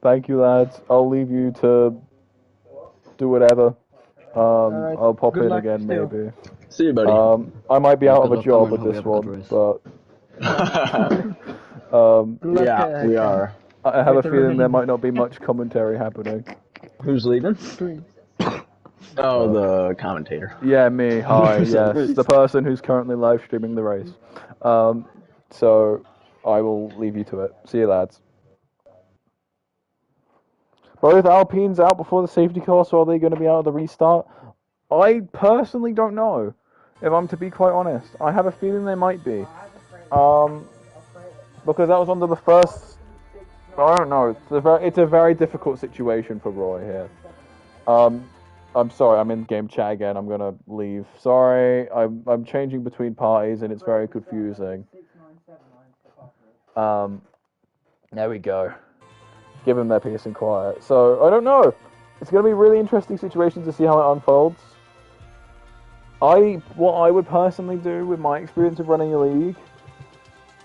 thank you, lads. I'll leave you to do whatever. I'll pop in again, maybe. See you, buddy. I might be out of a job with this one, but... yeah, we are. I have a feeling there might not be much commentary happening. Who's leaving? Oh, the commentator. Yeah, me. Hi, yes. The person who's currently live streaming the race. So, I will leave you to it. See you, lads. Both Alpines out before the safety car, so are they going to be out of the restart? I personally don't know, if I'm to be quite honest. I have a feeling they might be. Because that was under the first... I don't know. It's a very difficult situation for Roy here. I'm sorry, I'm in game chat again. I'm gonna leave. Sorry, I'm changing between parties and it's very confusing. There we go. Give them their peace and quiet. So I don't know. It's gonna be a really interesting situation to see how it unfolds. What I would personally do with my experience of running a league.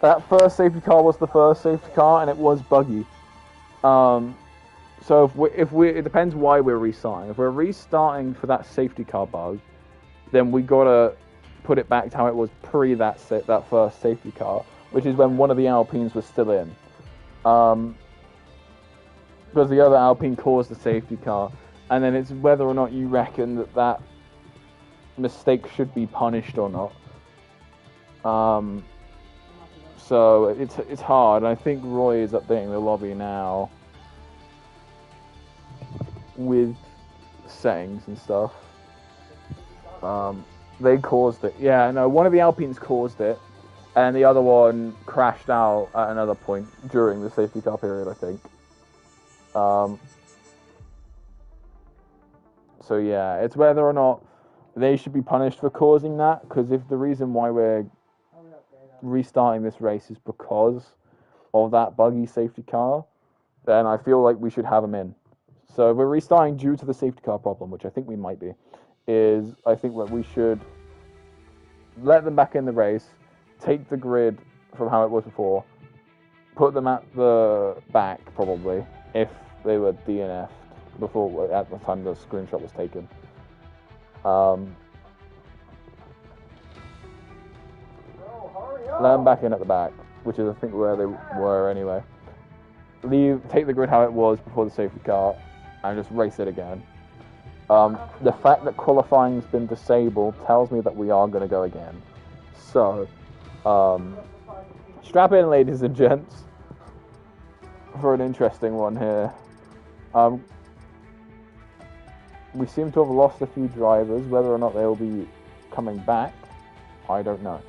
That first safety car was the first safety car, and it was buggy. So it depends why we're restarting. If we're restarting for that safety car bug, then we gotta put it back to how it was pre that first safety car, which is when one of the Alpines was still in. Because the other Alpine caused the safety car, and then it's whether or not you reckon that mistake should be punished or not. So it's hard. I think Roy is updating the lobby now with settings and stuff. They caused it. Yeah, no, one of the Alpines caused it, and the other one crashed out at another point during the safety car period, I think. So yeah, it's whether or not they should be punished for causing that, because if the reason why we're restarting this race is because of that buggy safety car, then I feel like we should have them in. So if we're restarting due to the safety car problem, which I think we might be, I think that we should let them back in the race, take the grid from how it was before, put them at the back probably, if they were DNF'd before, at the time the screenshot was taken. Let them back in at the back, which is I think where they were anyway. Take the grid how it was before the safety car, and just race it again. The fact that qualifying's been disabled tells me that we are going to go again. So, strap in, ladies and gents, for an interesting one here. We seem to have lost a few drivers. Whether or not they'll be coming back, I don't know.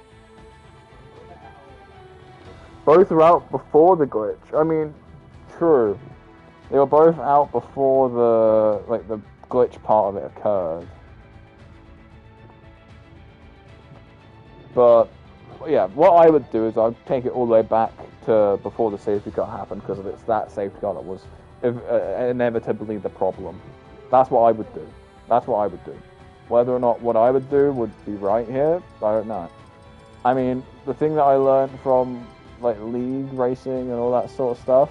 Both were out before the glitch. I mean, true. They were both out before the glitch part of it occurred. But yeah, what I would do is I'd take it all the way back to before the safety car happened, because it's that safety car that was inevitably the problem. That's what I would do. That's what I would do. Whether or not what I would do would be right here, I don't know. I mean, the thing that I learned from like league racing and all that sort of stuff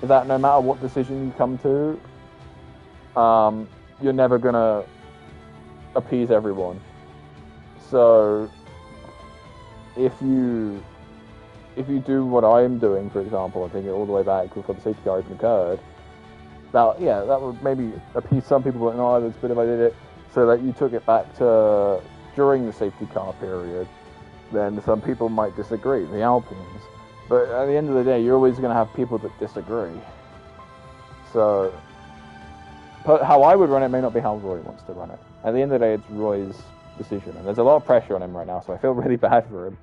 is that no matter what decision you come to, you're never gonna appease everyone. So if you do what I'm doing, for example, and take it all the way back before the safety car even occurred, that would maybe appease some people, but no, it's good if I did it so that you took it back to during the safety car period. Then some people might disagree, the Alpines. But at the end of the day, you're always going to have people that disagree. So, but how I would run it may not be how Roy wants to run it. At the end of the day, it's Roy's decision, and there's a lot of pressure on him right now, so I feel really bad for him.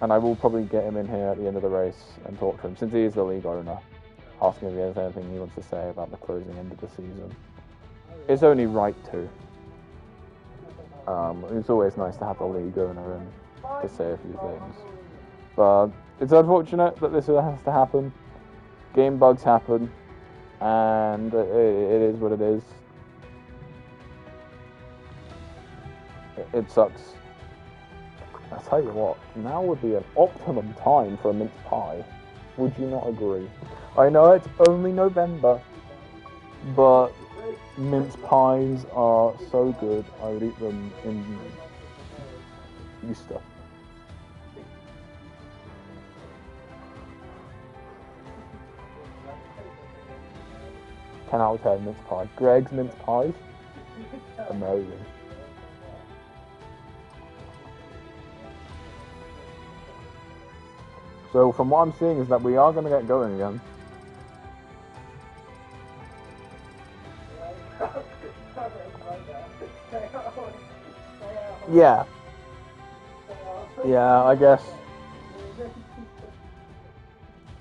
And I will probably get him in here at the end of the race and talk to him, since he is the league owner, asking if he has anything he wants to say about the closing end of the season. It's only right to. It's always nice to have a league owner and to say a few things. But it's unfortunate that this has to happen. Game bugs happen, and it is what it is. It sucks. I tell you what, now would be an optimum time for a mince pie. Would you not agree? I know it's only November, but mince pies are so good. I would eat them in Easter. Ten out of 10 mince pie. Greg's mince pies, amazing. So from what I'm seeing is that we are going to get going again. Yeah. Yeah, I guess.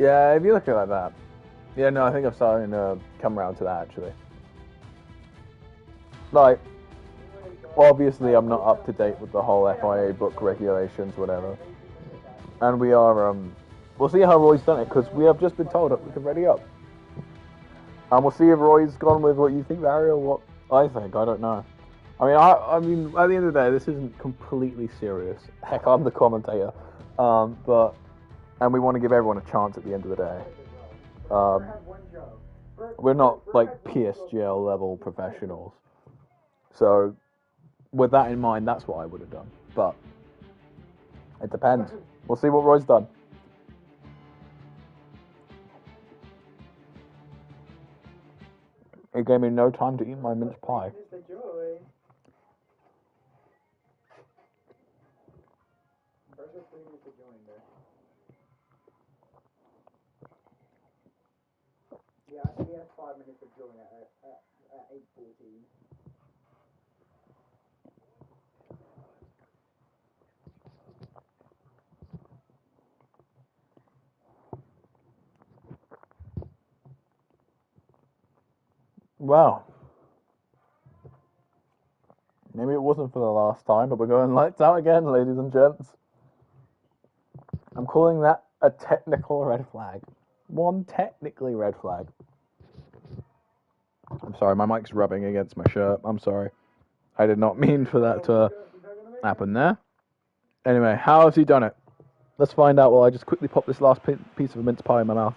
Yeah, if you look at it like that. Yeah, no, I think I'm starting to come around to that, actually. Like, obviously I'm not up to date with the whole FIA book regulations, whatever. And we are, we'll see how Roy's done it, because we have just been told that we can ready up. And we'll see if Roy's gone with what you think, Barry, or what I think. I don't know. I mean, at the end of the day, this isn't completely serious. Heck, I'm the commentator. And we want to give everyone a chance at the end of the day. We're not, like, PSGL level professionals. So, with that in mind, that's what I would have done. But, it depends. We'll see what Roy's done. It gave me no time to eat my mince pie. Yeah, I think he has 5 minutes of join at 8:14. Well, maybe it wasn't for the last time, but we're going lights out again, ladies and gents. I'm calling that a technical red flag. One technically red flag. I'm sorry, my mic's rubbing against my shirt. I'm sorry. I did not mean for that to happen there. Anyway, how has he done it? Let's find out while I just quickly pop this last piece of a mince pie in my mouth.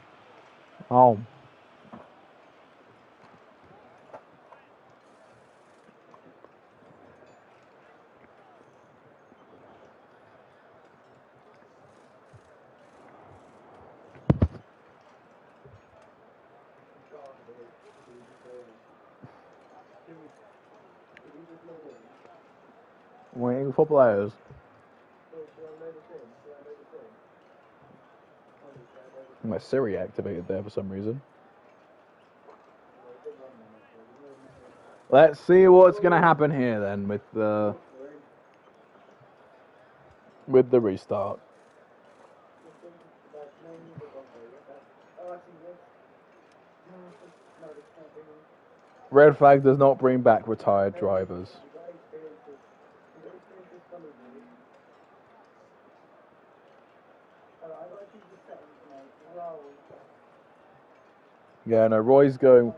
Oh. Waiting for players. My Siri activated there for some reason. Let's see what's going to happen here then with the restart. Red flag does not bring back retired drivers. Yeah, no, Roy's going...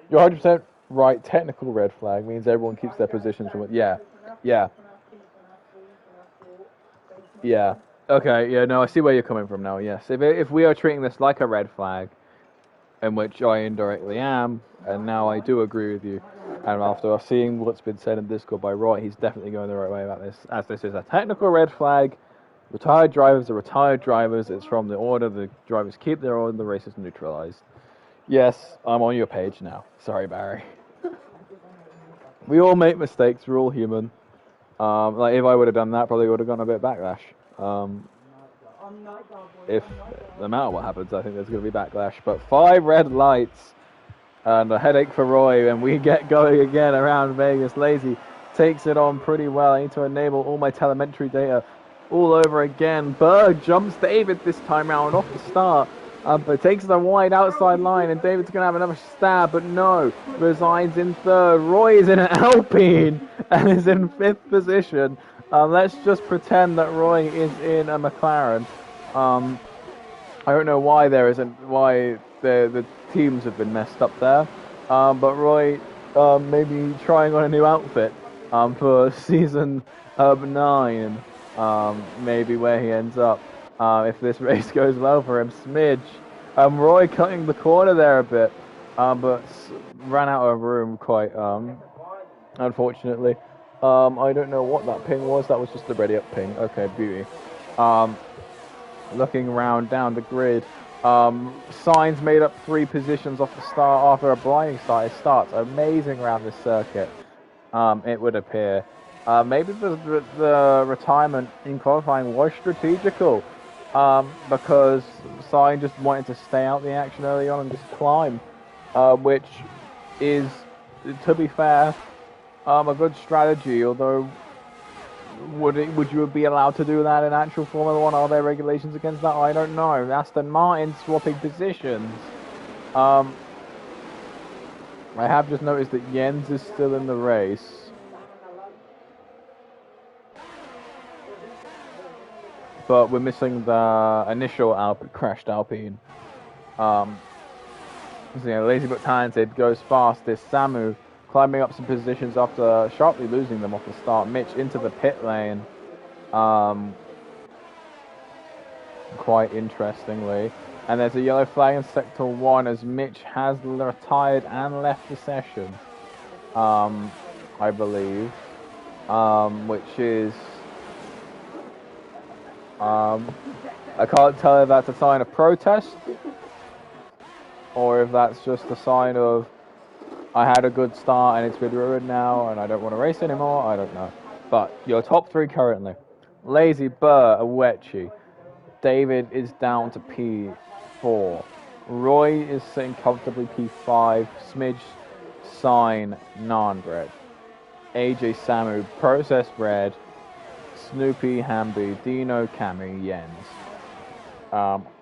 You're 100% right, technical red flag means everyone keeps their positions from... Yeah. Okay, yeah, no, I see where you're coming from now, yes. If we are treating this like a red flag, in which I indirectly am, and now I do agree with you, and after seeing what's been said in Discord by Roy, he's definitely going the right way about this, as this is a technical red flag. Retired drivers are retired drivers, it's from the order, the drivers keep their order, the race is neutralized. Yes, I'm on your page now. Sorry, Barry. We all make mistakes, we're all human. Like, if I would have done that, probably would have gotten a bit of backlash. If, no matter what happens, I think there's going to be backlash. But 5 red lights and a headache for Roy, and we get going again around Vegas. Lazy takes it on pretty well. I need to enable all my telemetry data all over again. Berg jumps David this time round off the start. But takes the wide outside line, and David's going to have another stab, but no, resides in 3rd. Roy is in an Alpine and is in 5th position. Let's just pretend that Roy is in a McLaren. I don't know why the teams have been messed up there, but Roy maybe trying on a new outfit for season 9, maybe where he ends up. If this race goes well for him. Smidge. Roy cutting the corner there a bit, but ran out of room quite, unfortunately. I don't know what that ping was. That was just the ready up ping. Okay, beauty. Looking around down the grid. Signs made up 3 positions off the start after a blinding start. It starts amazing around this circuit. It would appear. Maybe the retirement in qualifying was strategical. Because Sign just wanted to stay out the action early on and just climb, which is, to be fair, a good strategy. Although, would you be allowed to do that in actual Formula 1? Are there regulations against that? I don't know. Aston Martin swapping positions. I have just noticed that Jens is still in the race. But we're missing the initial crashed Alpine. Lazy but talented, goes fastest. Samu climbing up some positions after sharply losing them off the start. Mitch into the pit lane. Quite interestingly. And there's a yellow flag in Sector 1 as Mitch has retired and left the session. I believe. Which is... I can't tell if that's a sign of protest or if that's just a sign of I had a good start and it's been ruined now and I don't want to race anymore. I don't know. But your top 3 currently: Lazy, Burr, Awechi. David is down to P4. Roy is sitting comfortably P5. Smidge, Sign, Nanbred. AJ, Samu, Process Red. Snoopy, Hamby, Dino, Cammy, Jens.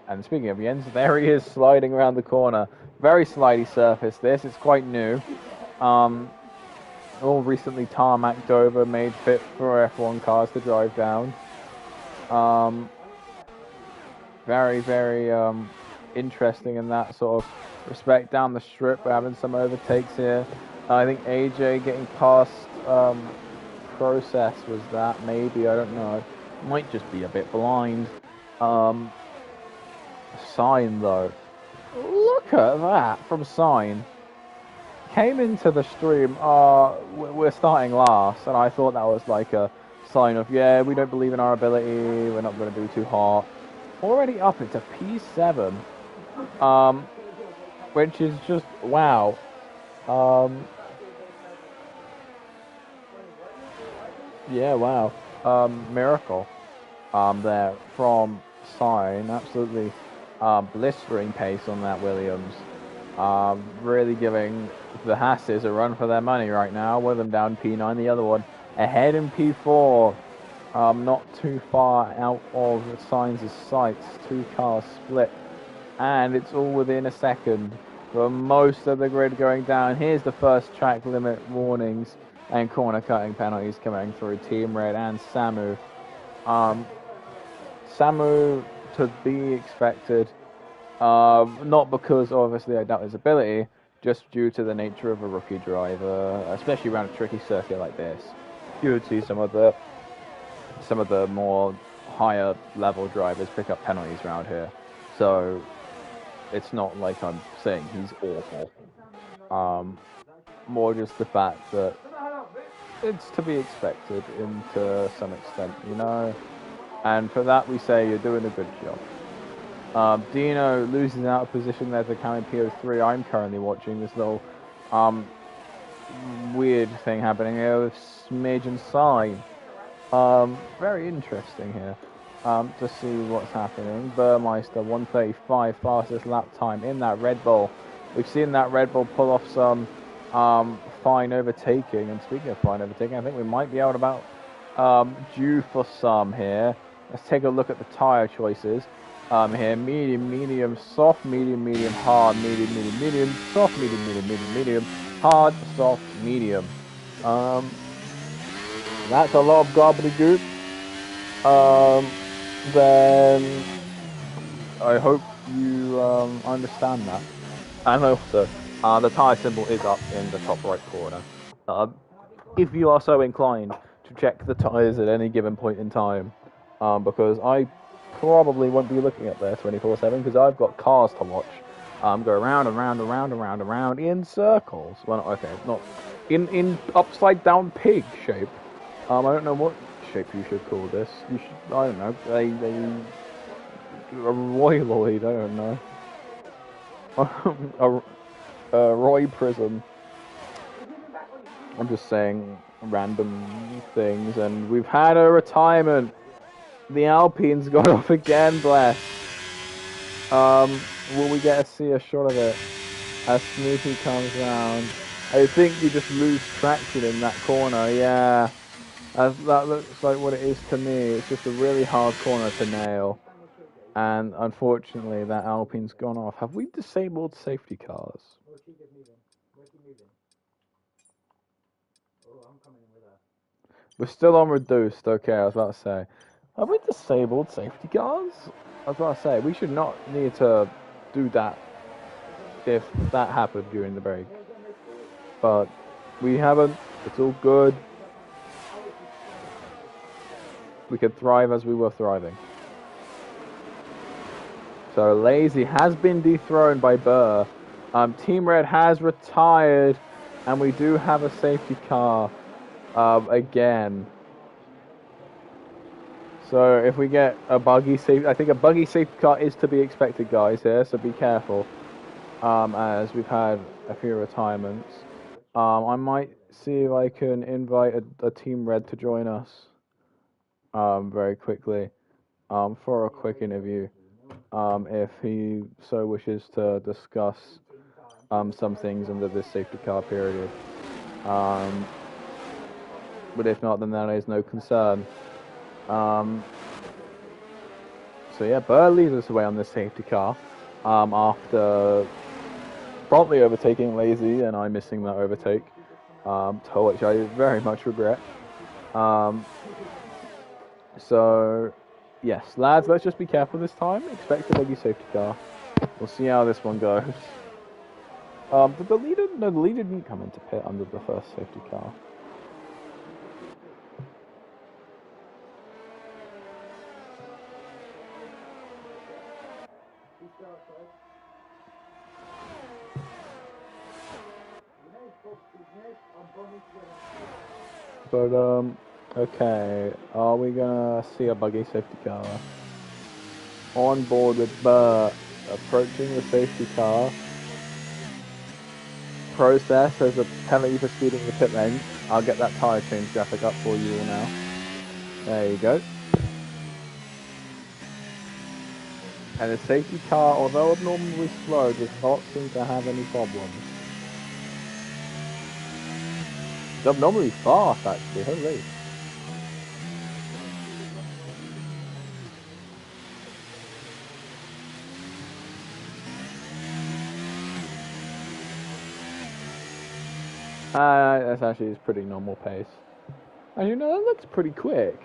And speaking of Jens, there he is sliding around the corner. Very slidey surface this, it's quite new. All recently tarmacked over, made fit for F1 cars to drive down. very, very interesting in that sort of respect. Down the strip, we're having some overtakes here. I think AJ getting past Process was that, maybe, I don't know. Might just be a bit blind. Sign, though. Look at that from Sign. Came into the stream, we're starting last, and I thought that was like a sign of, yeah, we don't believe in our ability, we're not going to do too hot. Already up into P7, which is just, wow. Yeah, wow. Miracle there from Sign. Absolutely blistering pace on that Williams. Really giving the Hasses a run for their money right now. One of them down P9, the other one ahead in P4. Not too far out of Sign's sights. 2 cars split. And it's all within a second for most of the grid going down. Here's the first track limit warnings and corner cutting penalties coming through Team Red and Samu. Samu to be expected. Not because, obviously, I doubt his ability, just due to the nature of a rookie driver, especially around a tricky circuit like this. You would see some of the more higher level drivers pick up penalties around here. So it's not like I'm saying he's awful. More just the fact that it's to be expected to some extent, you know. And for that we say you're doing a good job. Dino loses out of position there to count in PO3. I'm currently watching this little weird thing happening here with Smidge and Sign. Very interesting here to see what's happening. Burmeister 1:35 fastest lap time in that Red Bull. We've seen that Red Bull pull off some fine overtaking. And speaking of fine overtaking, I think we might be out about due for some here. Let's take a look at the tyre choices. Here, medium, medium, soft, medium, medium, hard, medium, medium, medium, soft, medium, medium, medium, medium, hard, soft, medium. That's a lot of gobbledygook. Then I hope you understand that. And also, the tyre symbol is up in the top right corner. If you are so inclined to check the tyres at any given point in time, because I probably won't be looking at there 24/7 because I've got cars to watch. Go around and round and round and round and round in circles. Well, okay, not in upside down pig shape. I don't know what shape you should call this. You should, I don't know, a royaloid. I don't know. a Roy prism. I'm just saying random things, and we've had a retirement. The Alpines got off again, bless. Will we get to see a shot of it as Snoopy comes round? I think you just lose traction in that corner, yeah. As that looks like what it is to me. It's just a really hard corner to nail. And unfortunately, that Alpine's gone off. Have we disabled safety cars? We're still on reduced, okay, I was about to say. Have we disabled safety cars? I was about to say, we should not need to do that if that happened during the break. But we haven't. It's all good. We could thrive as we were thriving. So Lazy has been dethroned by Burr. Team Red has retired, and we do have a safety car again. So if we get a buggy safety, I think a buggy safety car is to be expected, guys, here, so be careful, as we've had a few retirements. I might see if I can invite a Team Red to join us very quickly for a quick interview, if he so wishes to discuss some things under this safety car period. But if not, then that is no concern. So yeah, Burr leads us away on this safety car after promptly overtaking Lazy and I missing that overtake, which I very much regret. So yes, lads, let's just be careful this time. Expect a buggy safety car. We'll see how this one goes. Did the leader? No, the leader didn't come into pit under the first safety car. But, okay, are we gonna see a buggy safety car? On board with Burr, approaching the safety car. Process as a penalty for speeding the pit lane. I'll get that tyre change graphic up for you all now. There you go. And the safety car, although abnormally slow, does not seem to have any problems. It's abnormally fast, actually. Holy. That's actually his pretty normal pace. And you know, that looks pretty quick.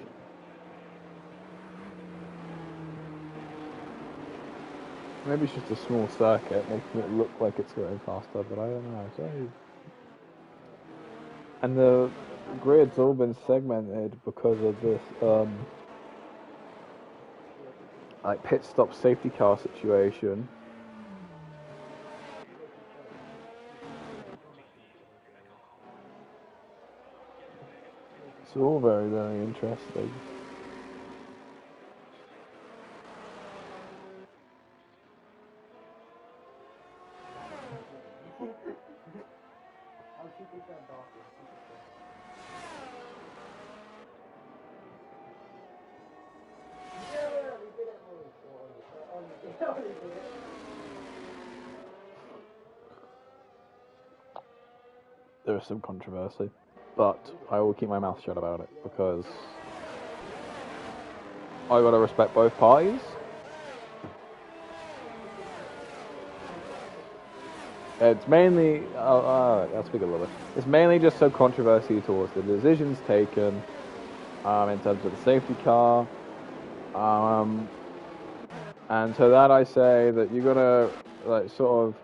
Maybe it's just a small circuit, making it look like it's going faster, but I don't know. So... And the grid's all been segmented because of this, like pit stop safety car situation. It's all very, very interesting. There is some controversy, but I will keep my mouth shut about it because I gotta respect both parties. It's mainly, I'll speak a little bit. It's mainly just some controversy towards the decisions taken in terms of the safety car. And to that I say that you're gonna like sort of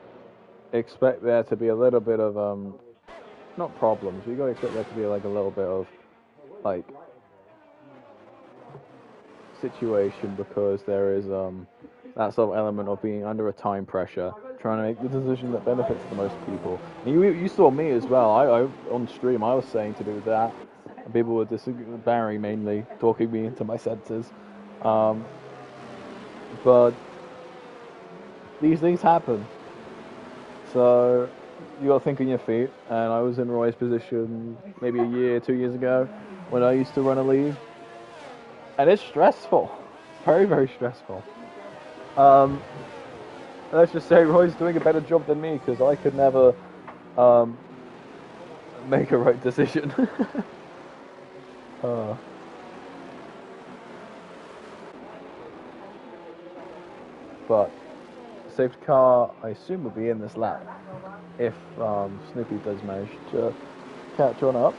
expect there to be a little bit of not problems. You gotta expect there to be like a little bit of like situation because there is that sort of element of being under a time pressure, trying to make the decision that benefits the most people. And you saw me as well. I on stream I was saying to do that. And people were disagreeing. Barry mainly talking me into my senses. But these things happen. So you got to think on your feet. And I was in Roy's position maybe a year, 2 years ago when I used to run a league. And it's stressful. Very, very stressful. Let's just say Roy's doing a better job than me because I could never make a right decision. But safety car, I assume, will be in this lap if Snoopy does manage to catch on up.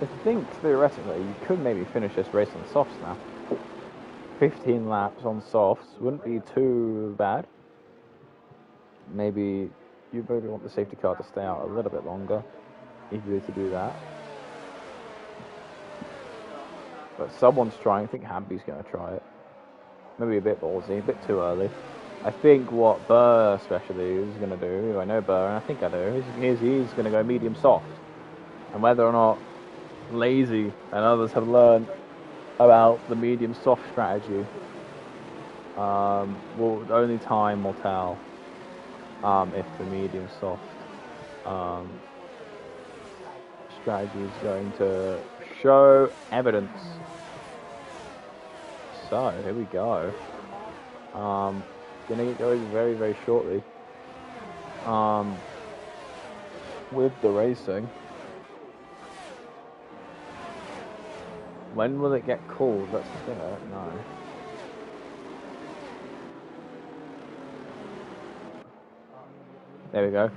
I think theoretically you could maybe finish this race on softs now. 15 laps on softs wouldn't be too bad. Maybe you maybe want the safety car to stay out a little bit longer if you were to do that. But someone's trying. I think Hamby's going to try it. Maybe a bit ballsy, a bit too early. I think what Burr especially is going to do, I know Burr and I think I do, is he's going to go medium soft. And whether or not Lazy and others have learned about the medium soft strategy, well, only time will tell if the medium soft strategy is going to show evidence. So here we go. Gonna get going very, very shortly with the racing. When will it get called? That's the thing, I don't know. There we go.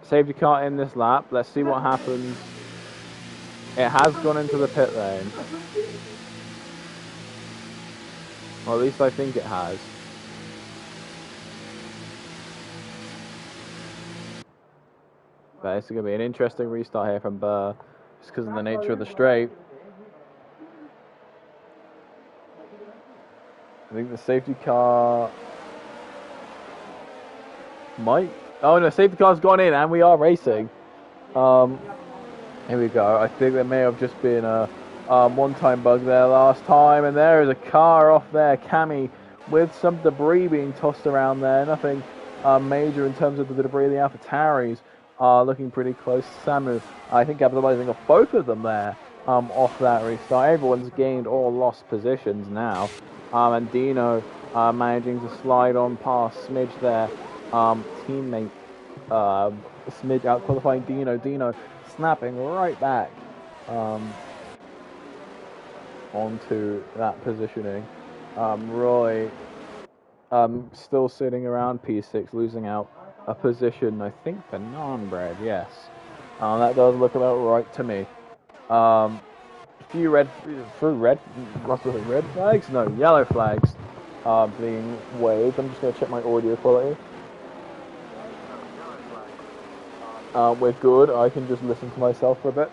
Safety car in this lap. Let's see what happens. It has gone into the pit lane. Or at least I think it has. But it's going to be an interesting restart here from Burr, just because of the nature of the straight. I think the safety car might... Oh no, safety car's gone in and we are racing. Here we go. I think there may have just been a one-time bug there last time, and there is a car off there, Cami, with some debris being tossed around there. Nothing major in terms of the debris. The AlphaTauris are looking pretty close. Samu, I think, capitalizing off both of them there off that restart. Everyone's gained or lost positions now. And Dino managing to slide on past Smidge there. Teammate Smidge out qualifying Dino. Dino snapping right back onto that positioning. Roy still sitting around P6, losing out a position, I think, for Nanbred, yes. That does look about right to me. Few red flags? No, yellow flags being waved. I'm just going to check my audio quality. We're good. I can just listen to myself for a bit.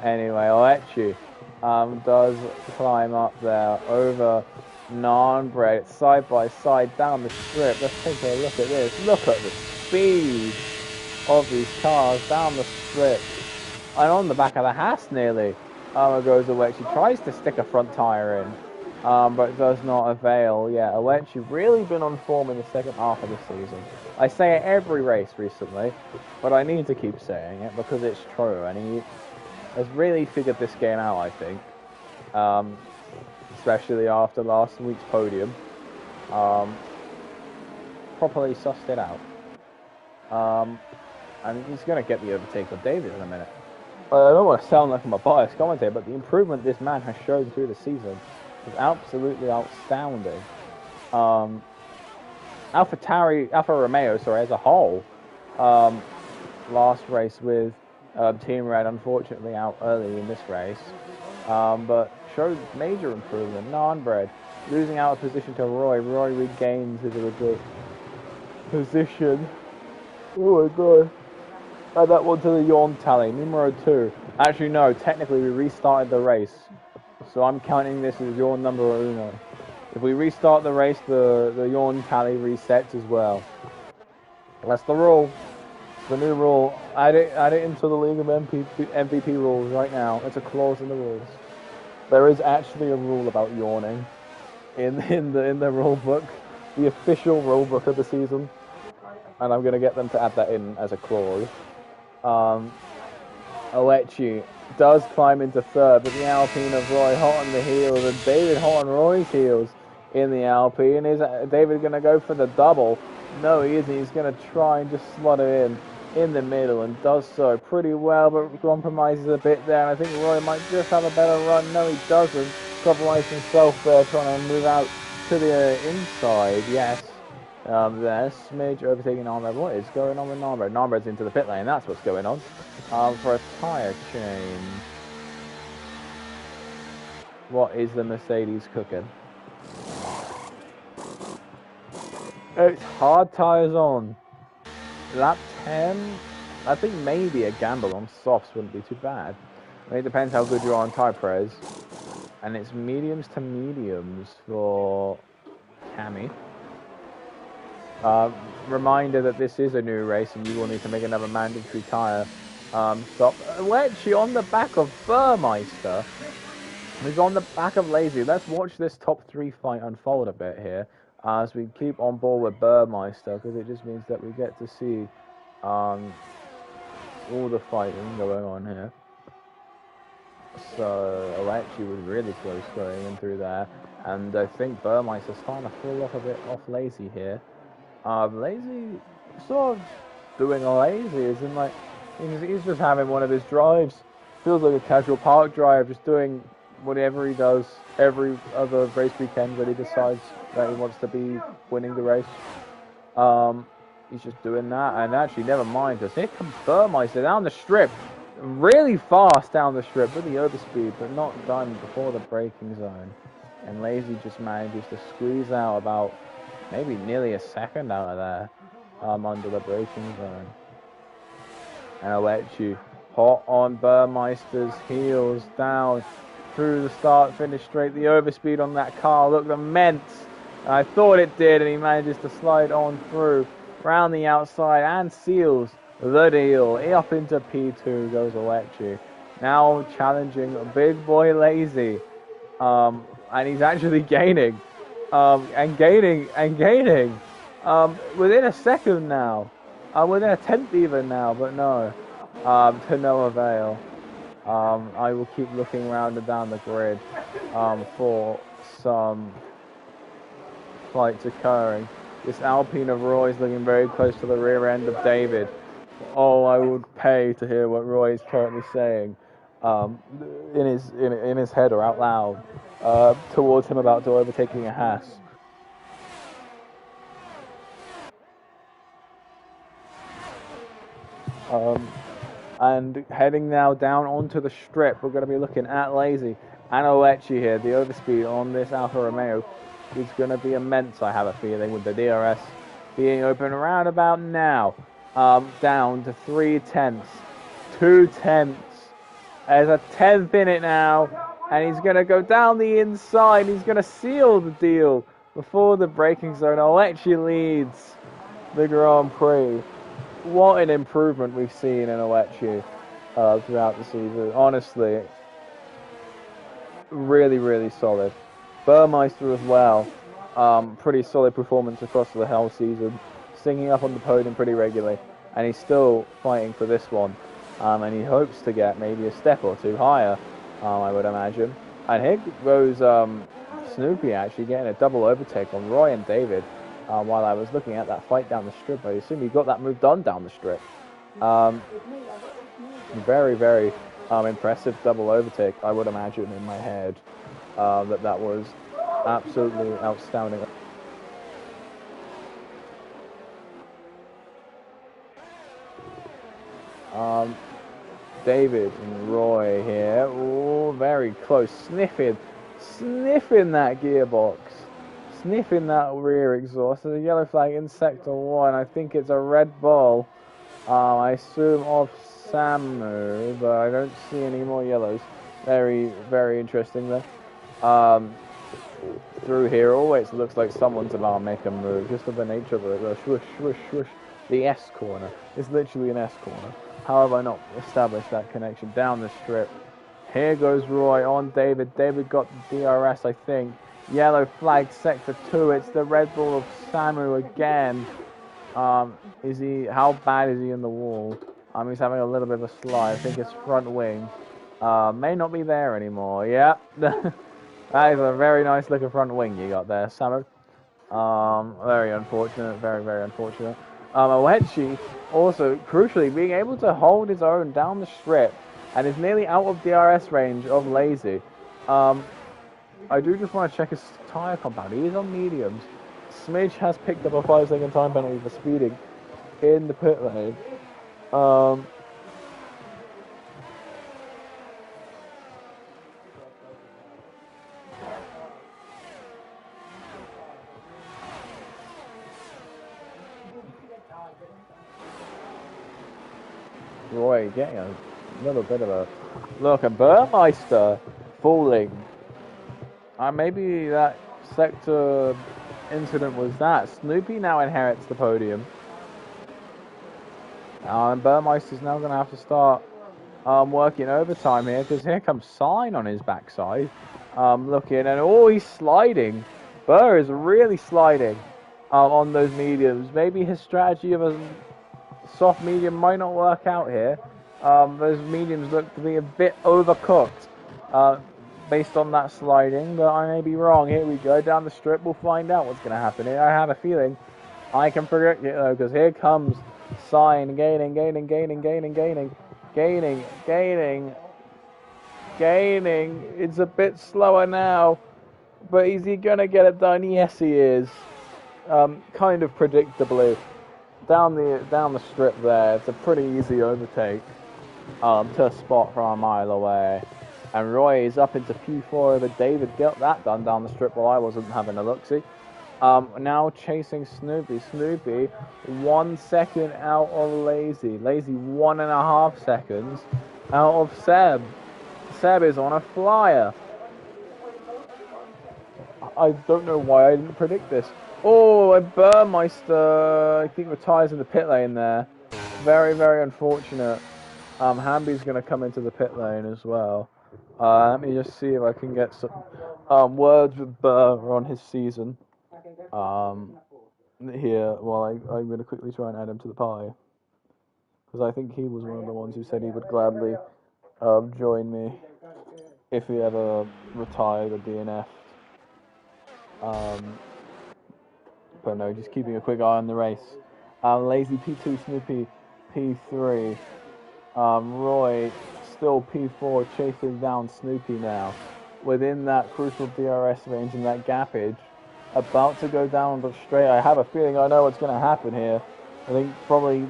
Anyway, Olechi does climb up there over Nanbred, side by side down the strip. Let's take a look at this. Look at the speed of these cars down the strip. And on the back of the Haas nearly. Goes Olechi. Tries to stick a front tyre in, but it does not avail. Yeah, Olechi really been on form in the second half of the season. I say it every race recently, but I need to keep saying it because it's true, and he has really figured this game out, I think. Especially after last week's podium. Properly sussed it out. And he's going to get the overtake of David in a minute. I don't want to sound like I'm a biased commentator, but the improvement this man has shown through the season is absolutely outstanding. Alfa Romeo, as a whole, last race with Team Red, unfortunately out early in this race, but showed major improvement. Nanbred losing out a position to Roy. Roy regains his original position. Oh my god. Add that one to the yawn tally. Numero 2. Actually, no, technically we restarted the race, so I'm counting this as yawn number uno. If we restart the race, the yawn tally resets as well. That's the rule. It's the new rule. Add it into the League of MVP rules right now. It's a clause in the rules. There is actually a rule about yawning in the rule book, the official rule book of the season, and I'm gonna get them to add that in as a clause. Olechi does climb into third, but the Alpine of Roy hot on the heels and David hot on Roy's heels in the Alpine. Is David going to go for the double? No, he isn't. He's going to try and just slot it in the middle and does so pretty well, but compromises a bit there. And I think Roy might just have a better run. No, he doesn't. Compromised himself there, trying to move out to the inside. Yes. There, Smidge overtaking Nanbred. What is going on with Nanbred? Nanbred's into the pit lane, that's what's going on. For a tyre change. What is the Mercedes cooking? It's hard tyres on. Lap 10? I think maybe a gamble on softs wouldn't be too bad. I mean, it depends how good you are on tyre press. And it's mediums to mediums for Cami. Reminder that this is a new race and you will need to make another mandatory tyre stop. We're on the back of Burmeister. He's on the back of Lazy. Let's watch this top 3 fight unfold a bit here as we keep on board with Burmeister, because it just means that we get to see all the fighting going on here. So Olechi was really close going in through there, and I think Burmeister's starting to fall off a bit off Lazy here. Lazy sort of doing lazy, as in like he's just having one of his drives. Feels like a casual park drive, just doing whatever he does every other race weekend when he decides that he wants to be winning the race. He's just doing that, and actually never mind, because here comes Burmeister down the strip, really fast down the strip with the overspeed, but not done before the braking zone. and Lazy just manages to squeeze out about maybe nearly a second out of there under the braking zone. And I'll let you hot on Burmeister's heels down through the start-finish straight. The overspeed on that car looked immense. I thought it did, and he manages to slide on through, round the outside, and seals the deal. Up into P2 goes Alechi. Now challenging big boy Lazy. And he's actually gaining. And gaining. Within a second now. Within a tenth even now, but no. To no avail. I will keep looking around and down the grid for some fights occurring. This Alpine of Roy is looking very close to the rear end of David. Oh, I would pay to hear what Roy is currently saying in his head or out loud towards him about to overtaking a Haas. And heading now down onto the strip, we're going to be looking at Lazy and Alechi here. The overspeed on this Alfa Romeo is going to be immense, I have a feeling, with the DRS being open around about now. Down to 3/10, 2/10. There's a 10th in it now, and he's going to go down the inside. He's going to seal the deal before the braking zone. Alechi leads the Grand Prix. What an improvement we've seen in Alechi throughout the season. Honestly, really, really solid. Burmeister as well. Pretty solid performance across the whole season. Singing up on the podium pretty regularly. And he's still fighting for this one. And he hopes to get maybe a step or two higher, I would imagine. And here goes Snoopy actually getting a double overtake on Roy and David. While I was looking at that fight down the strip, I assume he got that move done down the strip. Very, very impressive double overtake, I would imagine in my head. That was absolutely outstanding. David and Roy here. Oh, very close. Sniffing that gearbox. Sniffing that rear exhaust. There's a yellow flag in Sector 1. I think it's a Red Bull. I assume of Samu, but I don't see any more yellows. Very, very interesting there. Through here, always looks like someone's about to make a move. Just of the nature of the swoosh, swoosh, swoosh. The S corner. It's literally an S corner. How have I not established that connection? Down the strip. Here goes Roy on David. David got the DRS, I think. Yellow flag, Sector 2. It's the Red Bull of Samu again. Is he? How bad is he in the wall? He's having a little bit of a slide. I think his front wing may not be there anymore. Yeah. That is a very nice looking front wing you got there, Samu. Very unfortunate. Very, very unfortunate. Alechi also, crucially, being able to hold his own down the strip and is nearly out of DRS range of Lazy. I do just want to check his tyre compound. He is on mediums. Smidge has picked up a 5-second time penalty for speeding in the pit lane. Roy getting a little bit of a look, and Burmeister falling. Maybe that sector incident was that. Snoopy now inherits the podium. And Burmeister's now going to have to start working overtime here, because here comes Sign on his backside. Looking, and oh, he's sliding. Burr is really sliding on those mediums. Maybe his strategy of a soft medium might not work out here. Those mediums look to be a bit overcooked based on that sliding, but I may be wrong. Here we go, down the strip. We'll find out what's going to happen here. I have a feeling I can predict it, though, because here comes Sign gaining. It's a bit slower now, but is he going to get it done? Yes, he is. Kind of predictably. Down the strip there, it's a pretty easy overtake to spot from a mile away. And Roy is up into P4 over David. Got that done down the strip while I wasn't having a look-see. Now chasing Snoopy. Snoopy 1 second out of Lazy. Lazy 1.5 seconds out of Seb. Seb is on a flyer. I don't know why I didn't predict this. Oh, and Burmeister, I think, retires in the pit lane there. Very, very unfortunate. Hamby's going to come into the pit lane as well. Let me just see if I can get some words with Burr on his season. Here, well, I'm going to quickly try and add him to the pie. Because I think he was one of the ones who said he would gladly join me if he ever retired or DNF'd. But no, just keeping a quick eye on the race. Lazy P2, Snoopy P3. Roy still P4, chasing down Snoopy now. Within that crucial DRS range and that gappage. About to go down the straight. I have a feeling I know what's going to happen here. I think probably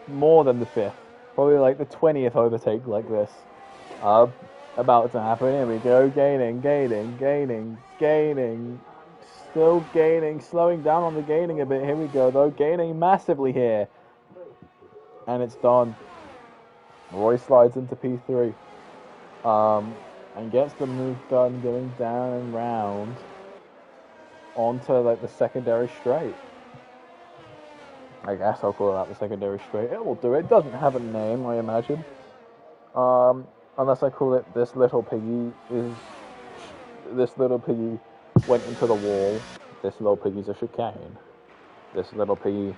more than the 5th. Probably like the 20th overtake like this. About to happen. Here we go. Gaining. Still gaining. Slowing down on the gaining a bit. Here we go though. Gaining massively here. And it's done. Roy slides into P3. And gets the move done going down and round. Onto like the secondary straight. I guess I'll call that the secondary straight. It will do. It doesn't have a name, I imagine. Unless I call it this little piggy went into the wall. This little piggy's a chicane. This little piggy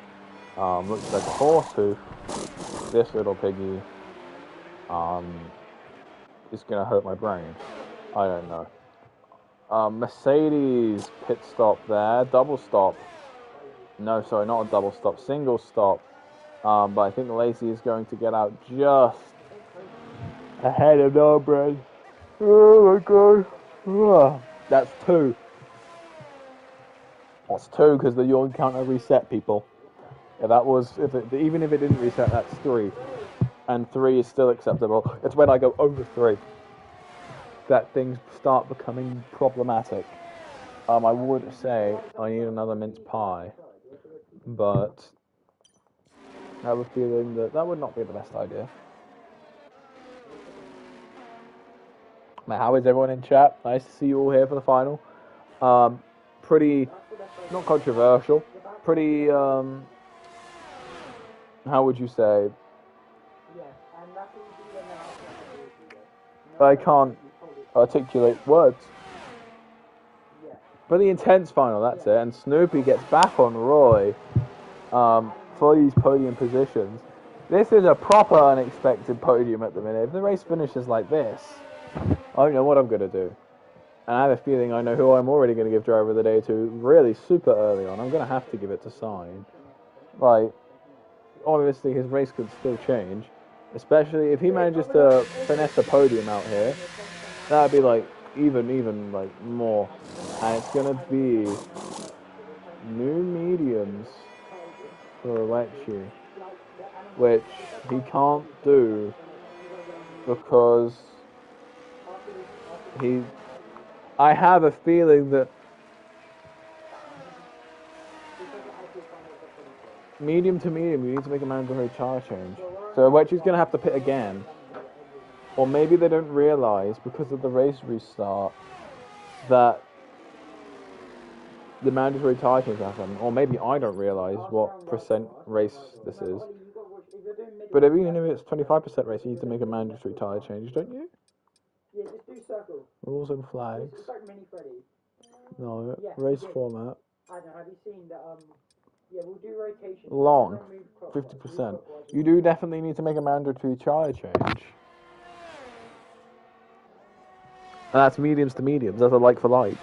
looks like a horse hoof. This little piggy is gonna hurt my brain. I don't know. Mercedes pit stop there, double stop. No, sorry, not a double stop, single stop. But I think Lacy is going to get out just ahead of Norbred. Oh my god. That's 2. That's 2 because the yawn counter reset, people. Even if it didn't reset, that's 3. And 3 is still acceptable. It's when I go over 3 that things start becoming problematic. I would say I need another mince pie, but I have a feeling that would not be the best idea. Now, how is everyone in chat? Nice to see you all here for the final. Pretty, not controversial, pretty, how would you say? I can't articulate words. Pretty intense final, that's it. And Snoopy gets back on Roy for these podium positions. This is a proper unexpected podium at the minute. If the race finishes like this, I don't know what I'm going to do. And I have a feeling I know who I'm already going to give Driver of the Day to really super early on. I'm going to have to give it to Sign. Like, obviously his race could still change. Especially if he manages to finesse a podium out here. That'd be like even like more. And it's gonna be new mediums for Alechi, which he can't do because I have a feeling that medium to medium you need to make a mandatory tire change. So Alechi's gonna have to pit again. Or maybe they don't realise, because of the race restart, that the mandatory tyre change happened. Or maybe I don't realise what percent race this is. But even if it's 25% race, you need to make a mandatory tyre change, don't you? Yeah, just do circles. Rules and flags. Just like Mini Freddy. No, yeah, race format. I don't know, have you seen that, yeah, we'll do rotation. Long, 50%. You do definitely need to make a mandatory tyre change. And that's mediums to mediums, that's a like for like.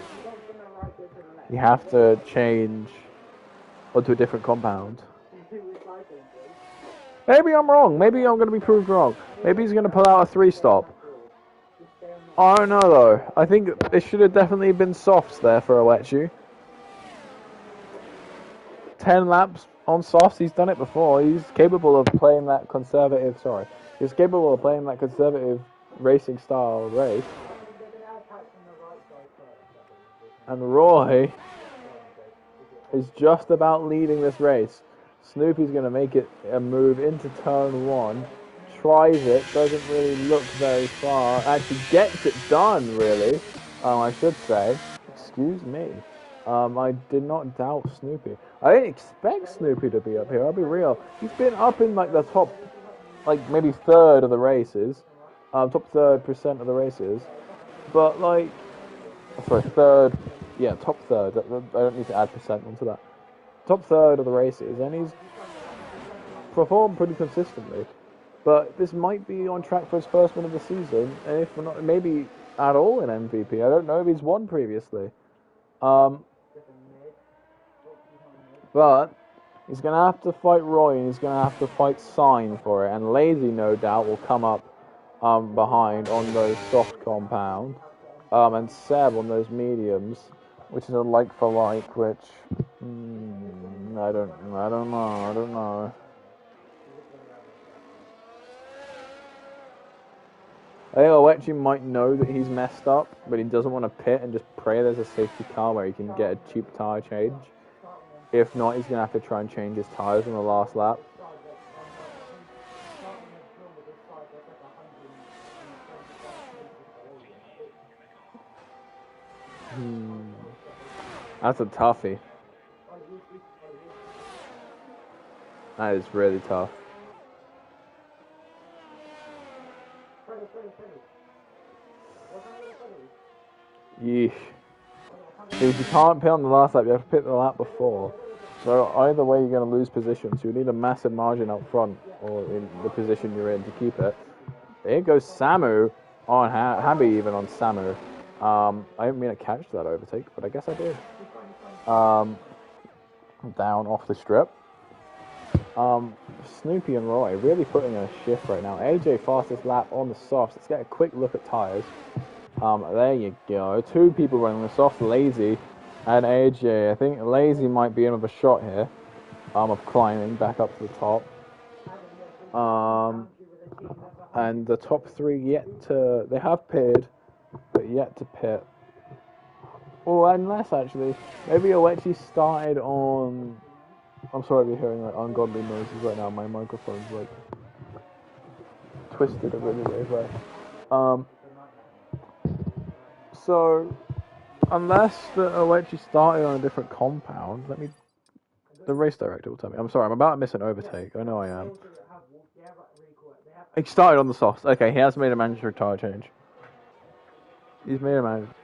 You have to change onto a different compound. Maybe I'm wrong, maybe I'm going to be proved wrong. Maybe he's going to pull out a 3-stop. I don't know though, I think it should have definitely been softs there for Alechi. 10 laps on softs, he's done it before, he's capable of playing that conservative, he's capable of playing that conservative racing style race. And Roy is just about leading this race. Snoopy's going to make it a move into turn 1. Tries it, doesn't really look very far. Actually gets it done, really. I should say. Excuse me. I did not doubt Snoopy. I didn't expect Snoopy to be up here, I'll be real. He's been up in like the top, like maybe third of the races. Top 3% of the races. But like, sorry, third, yeah, top third. I don't need to add percent onto that. Top third of the races, and he's performed pretty consistently. But this might be on track for his first win of the season, and if not, maybe at all in MVP. I don't know if he's won previously. But he's going to have to fight Roy, and he's going to have to fight Sign for it, and Lazy, no doubt, will come up behind on those soft compound, and Seb on those mediums, which is a like for like, which I don't know. I think Oechi might know that he's messed up, but he doesn't want to pit and just pray there's a safety car where he can get a cheap tire change. If not, he's going to have to try and change his tires on the last lap. That's a toughie. That is really tough. Yeesh. If you can't pit on the last lap, you have to pit the lap before. So either way, you're going to lose position. So you need a massive margin up front, or in the position you're in, to keep it. There goes Samu on Habby, even on Samu. I didn't mean to catch that overtake, but I guess I did. Down off the strip. Snoopy and Roy really putting in a shift right now. AJ fastest lap on the softs. Let's get a quick look at tires. There you go. 2 people running the softs, Lazy and AJ. I think Lazy might be in with a shot here. Of climbing back up to the top. And the top 3 they have pitted, but yet to pit. Oh, unless actually, maybe Oechi started on. I'm sorry if you're hearing like ungodly noises right now. My microphone's like twisted a really weird way. So unless the Oechi started on a different compound, the race director will tell me. I'm sorry, I'm about to miss an overtake. I know I am. He started on the softs. Okay, he has made a mandatory tire change. He's made a mandatory.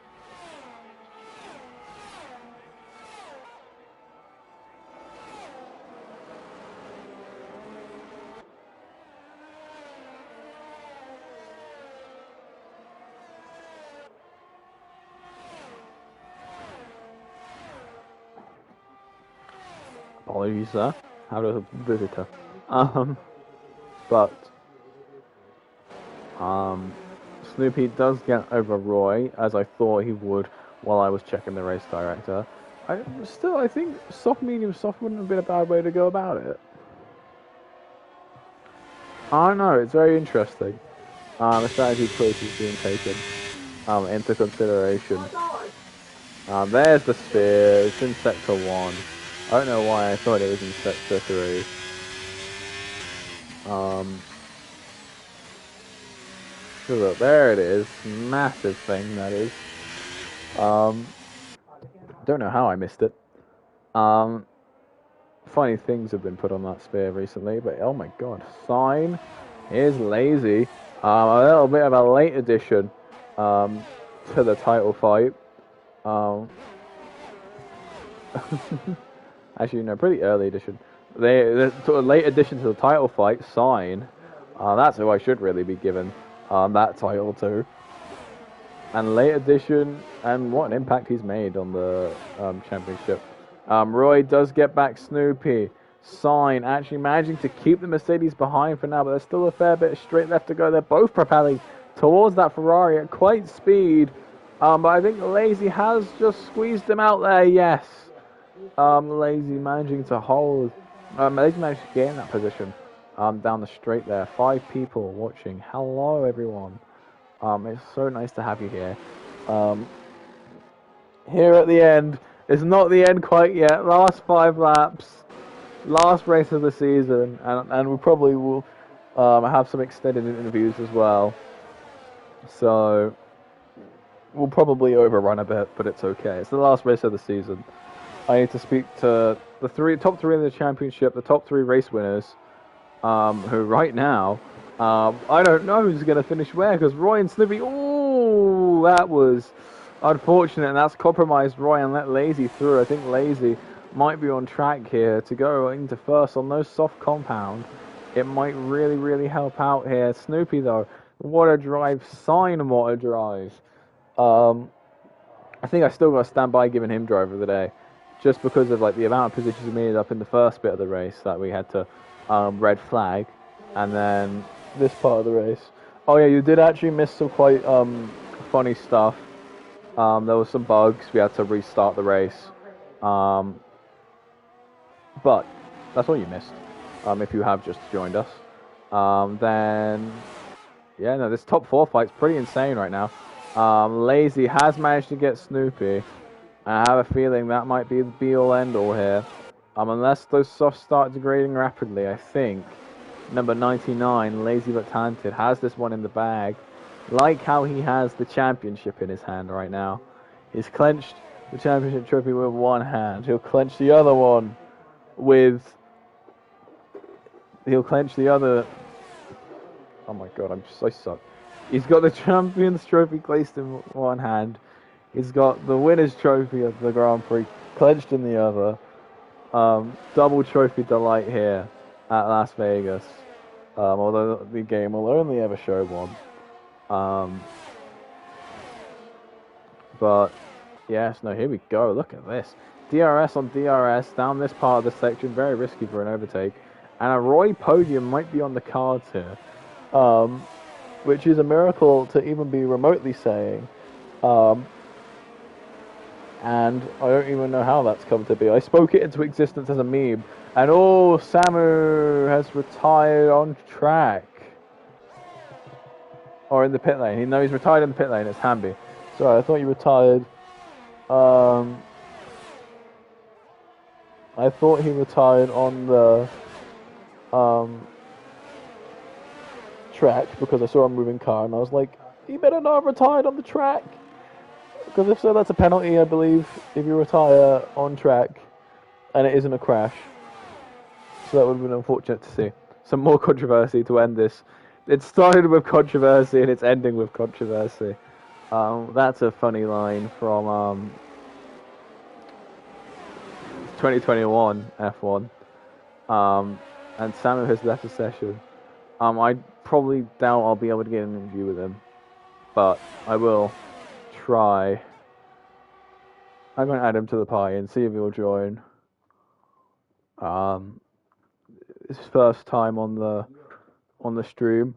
Apologies, sir. Had a visitor. Snoopy does get over Roy, as I thought he would while I was checking the race director. I think soft wouldn't have been a bad way to go about it. I don't know, it's very interesting. The strategy choice is being taken into consideration. There's the sphere, it's in sector 1. I don't know why I thought it was in sector 3. Look, there it is. Massive thing, that is. Don't know how I missed it. Funny things have been put on that sphere recently, but oh my god. Sign is Lazy. A little bit of a late addition to the title fight. Actually, no, pretty early addition. The sort of late addition to the title fight, Sign. That's who I should really be given that title to. And late addition, and what an impact he's made on the championship. Roy does get back Snoopy. Sign actually managing to keep the Mercedes behind for now, but there's still a fair bit of straight left to go. They're both propelling towards that Ferrari at quite speed. But I think Lazy has just squeezed him out there, yes. Lazy managing to hold. Lazy managed to get in that position down the straight there. 5 people watching. Hello, everyone. It's so nice to have you here. Here at the end, it's not the end quite yet. Last 5 laps, last race of the season, and we probably will have some extended interviews as well. So we'll probably overrun a bit, but it's okay. It's the last race of the season. I need to speak to the top three in the championship, the top 3 race winners, who right now, I don't know who's going to finish where, because Roy and Snoopy, ooh, that was unfortunate, and that's compromised Roy and let Lazy through. I think Lazy might be on track here to go into first on no soft compound. It might really, really help out here. Snoopy, though, what a drive. Sign what a drive. I think I still got to stand by giving him driver of the day, just because of like the amount of positions he made up in the first bit of the race that we had to red flag, and then this part of the race. Oh yeah, you did actually miss some quite funny stuff. There was some bugs. We had to restart the race, but that's all you missed. If you have just joined us, then yeah, no, this top 4 fight's pretty insane right now. Lazy has managed to get Snoopy. I have a feeling that might be the be-all end-all here. Unless those softs start degrading rapidly, I think number 99, Lazy but Talented, has this one in the bag. Like how he has the championship in his hand right now. He's clenched the championship trophy with one hand. He'll clench the other one with... He'll clench the other... Oh my god, I suck. He's got the Champions Trophy placed in one hand. He's got the Winner's Trophy of the Grand Prix clenched in the other. Double Trophy Delight here at Las Vegas. Although the game will only ever show one. But, yes, no, here we go. Look at this. DRS on DRS down this part of the section. Very risky for an overtake. And a Roy podium might be on the cards here. Which is a miracle to even be remotely saying. And I don't even know how that's come to be. I spoke it into existence as a meme. And oh, Samu has retired on track. Or in the pit lane. No, he's retired in the pit lane. It's Hamby. Sorry, I thought you retired. I thought he retired on the track because I saw a moving car and I was like, he better not have retired on the track. Because if so, that's a penalty, I believe, if you retire on track and it isn't a crash. So that would have been unfortunate to see. Some more controversy to end this. It started with controversy and it's ending with controversy. That's a funny line from 2021 F1. And Samu has left the session. I probably doubt I'll be able to get an interview with him, but I will try. I'm going to add him to the party and see if he'll join. It's his first time on the stream.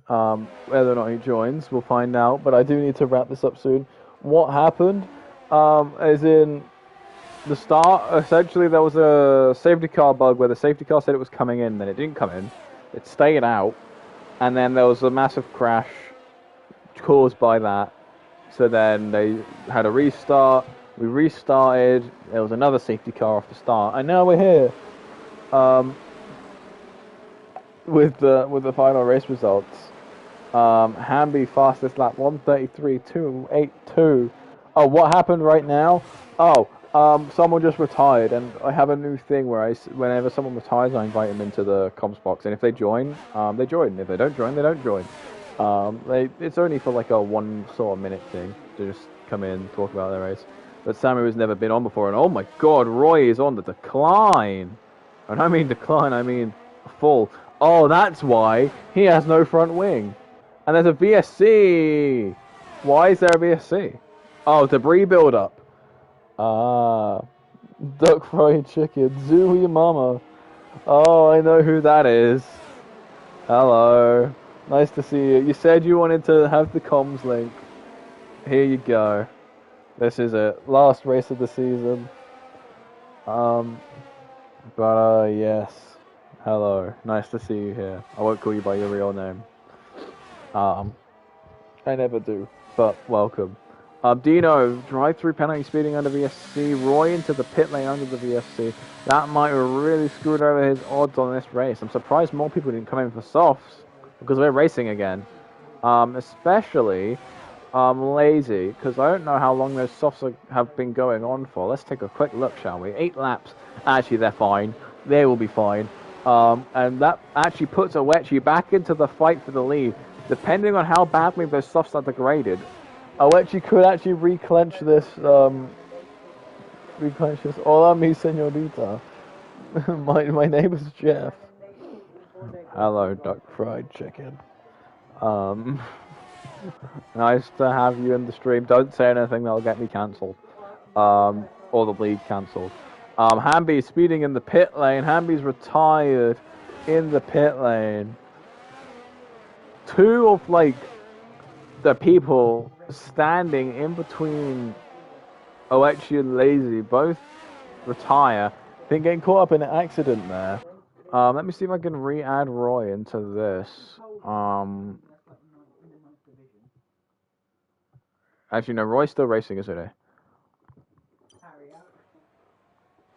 Whether or not he joins, we'll find out. But I do need to wrap this up soon. What happened? As in the start, essentially there was a safety car bug where the safety car said it was coming in, then it didn't come in. It stayed out, and then there was a massive crash caused by that. So then they had a restart. We restarted. There was another safety car off the start, and now we're here. With the final race results. Hamby fastest lap 1:33.282. Oh, what happened right now? Oh, someone just retired, and I have a new thing where whenever someone retires, I invite them into the comms box, and if they join, they join. If they don't join, they don't join. It's only for like a 1 sort of minute thing to just come in, talk about their race. But Samu has never been on before, and oh my god, Roy is on the decline. And I mean decline, I mean full. Oh, that's why he has no front wing. And there's a VSC. Why is there a VSC? Oh, debris build-up. Duck fried chicken. Zoo your mama. Oh, I know who that is. Hello. Nice to see you. You said you wanted to have the comms link. Here you go. This is it. Last race of the season. Yes. Hello, nice to see you here. I won't call you by your real name. I never do, but welcome. Dino, drive-through penalty speeding under VSC, Roy into the pit lane under the VSC. That might have really screwed over his odds on this race. I'm surprised more people didn't come in for softs, because we're racing again. Especially Lazy, because I don't know how long those softs have been going on for. Let's take a quick look, shall we? 8 laps. Actually, they're fine. They will be fine. And that actually puts Owechi back into the fight for the lead. Depending on how badly those softs are degraded, Owechi could actually reclench this. Hola, mi señorita. my name is Jeff. Hello, duck fried chicken. Nice to have you in the stream. Don't say anything that'll get me cancelled. Or the league cancelled. Hamby speeding in the pit lane. Hamby's retired in the pit lane. 2 of, like, the people standing in between Oechi and Lazy both retire. I think getting caught up in an accident there. Let me see if I can re-add Roy into this. Actually, no, Roy's still racing, isn't he?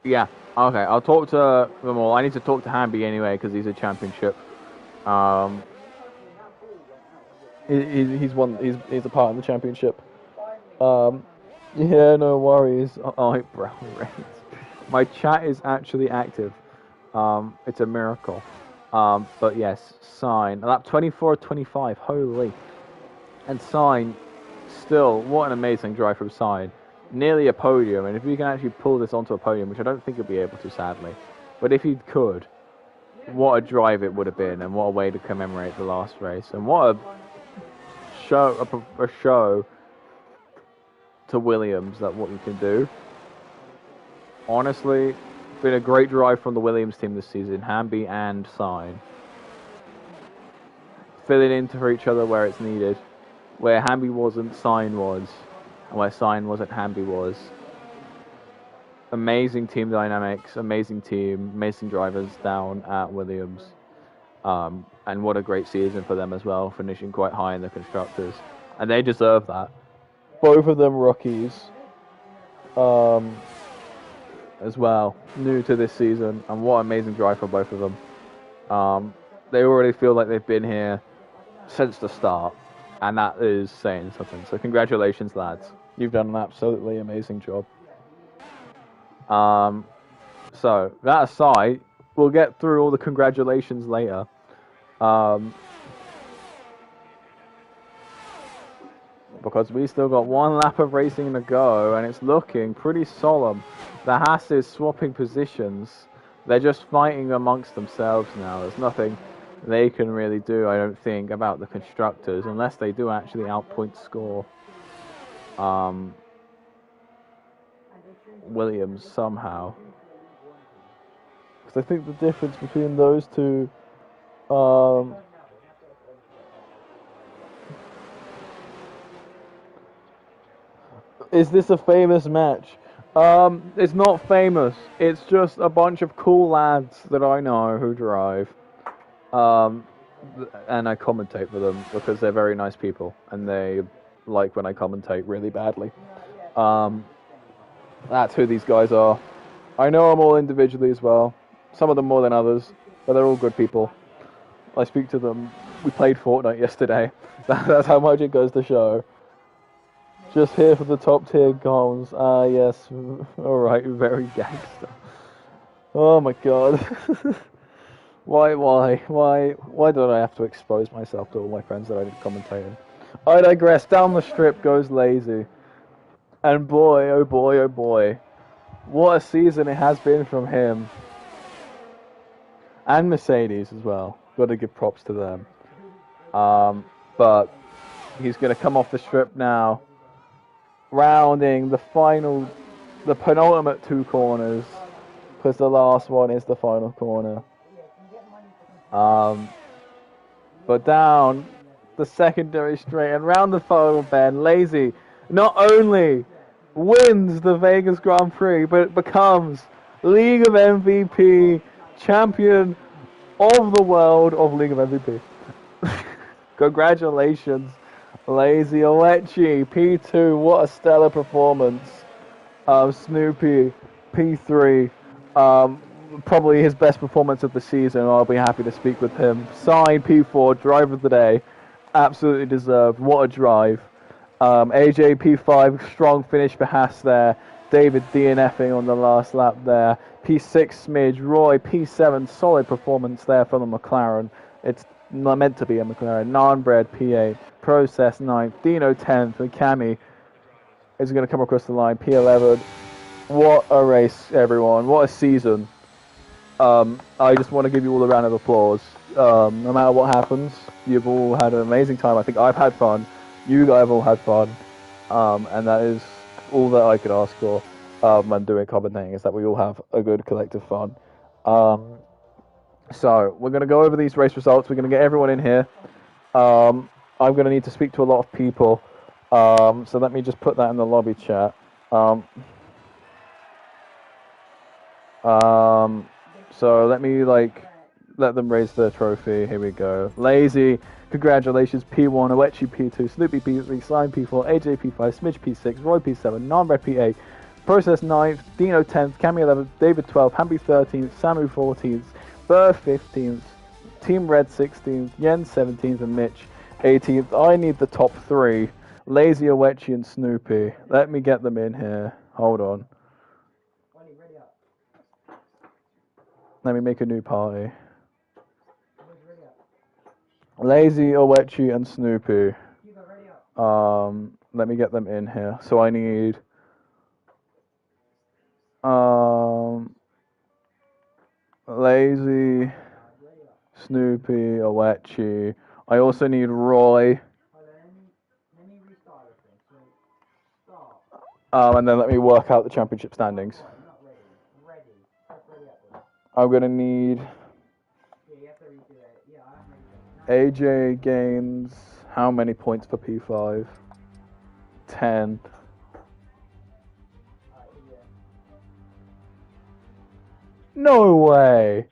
Yeah, okay, I'll talk to them all. I need to talk to Hamby anyway, because he's a championship. He's a part of the championship. Yeah, no worries. Oh, brown race. My chat is actually active. It's a miracle. But yes, Sign. Lap 24-25, holy. And Sign, still, what an amazing drive from Sign. Nearly a podium, and if he can actually pull this onto a podium, which I don't think he'll be able to, sadly. But if he could, what a drive it would have been, and what a way to commemorate the last race. And what a show to Williams that what you can do. Honestly, been a great drive from the Williams team this season, Hamby and Sign. Filling in for each other where it's needed. Where Hamby wasn't, Sign was. And where Sign wasn't, Hamby was. Amazing team dynamics, amazing team, amazing drivers down at Williams. And what a great season for them as well, finishing quite high in the constructors. And they deserve that. Both of them rookies. As well, new to this season, and what an amazing drive for both of them. They already feel like they've been here since the start, and that is saying something. So congratulations, lads. You've done an absolutely amazing job. So, that aside, we'll get through all the congratulations later. Because we still got 1 lap of racing to go, and it's looking pretty solemn. The Haas is swapping positions. They're just fighting amongst themselves now. There's nothing they can really do, I don't think, about the constructors, unless they do actually outpoint score Williams somehow. Because I think the difference between those two, is this a famous match? It's not famous. It's just a bunch of cool lads that I know who drive. And I commentate for them because they're very nice people and they like when I commentate really badly. That's who these guys are. I know them all individually as well. Some of them more than others, but they're all good people. I speak to them. We played Fortnite yesterday. That's how much it goes to show. Just here for the top tier comms. Yes. Alright, very gangster. Oh my god. Why don't I have to expose myself to all my friends that I did commentating? I digress. Down the strip goes Lazy. And boy, oh boy, oh boy. What a season it has been from him. And Mercedes as well. Got to give props to them. But he's going to come off the strip now. Rounding the penultimate 2 corners, because the last one is the final corner. But down the secondary straight and round the final bend, Lazy not only wins the Vegas Grand Prix, but becomes League of MVP champion of the world of League of MVP. Congratulations, Lazy Owechi, P2, what a stellar performance. Snoopy, P3, probably his best performance of the season. I'll be happy to speak with him. Sign, P4, driver of the day, absolutely deserved. What a drive. AJ, P5, strong finish for Haas there. David DNFing on the last lap there. P6, Smidge. Roy, P7, solid performance there for the McLaren. It's not meant to be a McLaren. Nanbred, P8. Process, 9th. Dino, 10th. And Cammy is going to come across the line. P11. What a race, everyone. What a season. I just want to give you all a round of applause. No matter what happens, you've all had an amazing time. I think I've had fun. You guys have all had fun. And that is all that I could ask for when doing commentating, is that we all have a good collective fun. So, we're going to go over these race results. We're going to get everyone in here. I'm going to need to speak to a lot of people. So let me just put that in the lobby chat. So let me let them raise their trophy. Here we go. Lazy, congratulations. P1, Owechi P2, Snoopy P3, Slime P4, AJ P5, Smidge P6, Roy P7, Nanbred P8, Process 9th, Dino 10th, Cammy 11th, David 12th, Hamby 13th, Samu 14th, Burr 15th, Team Red 16th, Yen 17th, and Mitch 18th. I need the top 3. Lazy, Owechi, and Snoopy. Let me get them in here. Hold on. Let me make a new party. Lazy, Owechi, and Snoopy. Let me get them in here. So I need Lazy, Snoopy, Owechi. I also need Roy. And then let me work out the championship standings. I'm gonna need AJ gains how many points for P5? 10. No way!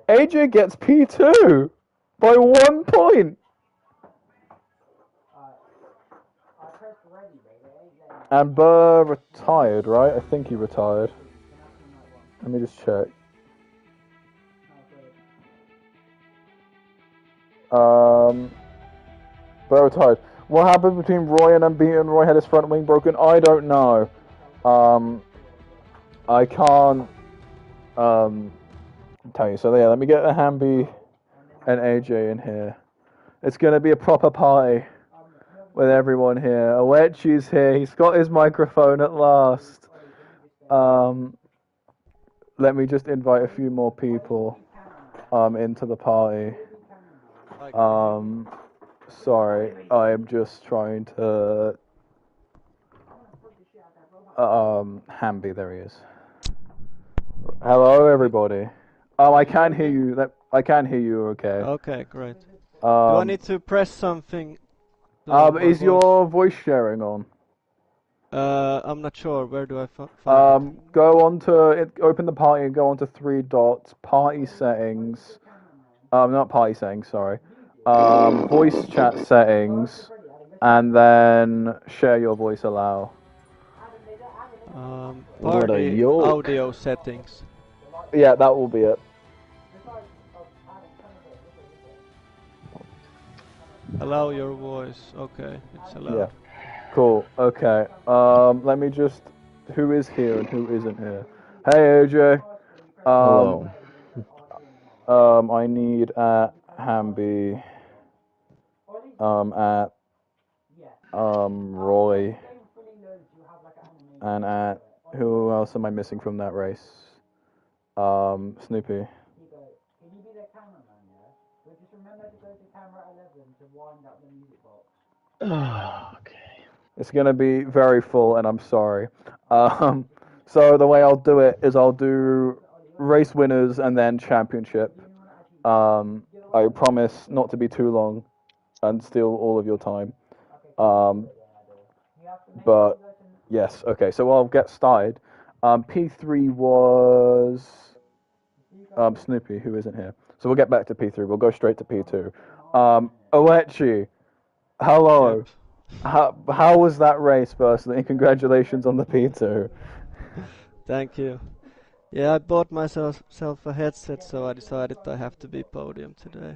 AJ gets P2 by 1 point. And Burr retired, right? I think he retired. Let me just check. Burr retired. What happened between Roy and Unbeaten? Roy had his front wing broken. I don't know. I can't tell you. So yeah, let me get a Hamby and AJ in here. It's gonna be a proper party with everyone here. Owechi's here. He's got his microphone at last. Let me just invite a few more people into the party. Sorry, I am just trying to Hamby, there he is. Hello everybody. I can hear you. I can hear you okay. Okay, great. Do I need to press something? Is your voice sharing on? I'm not sure. Where do I find it? Go on to open the party and go on to 3 dots. Party settings. Not party settings. Sorry. Voice chat settings, and then share your voice allow. Party audio settings. Yeah, that will be it. Allow your voice. Okay, it's allowed. Yeah. Cool. Okay. Let me just. Who is here and who isn't here? Hey, AJ. Hello. I need at Hamby. At Roy. And at who else am I missing from that race? Snoopy. Okay. It's gonna be very full, and I'm sorry. So the way I'll do it is I'll do race winners and then championship. I promise not to be too long and steal all of your time. But yes, okay. So I'll get started. P3 was Snoopy, who isn't here. So we'll get back to P3. We'll go straight to P2. Oechi, hello. Yep. How was that race, firstly? Congratulations on the P2. Thank you. Yeah, I bought myself a headset, so I decided I have to be podium today.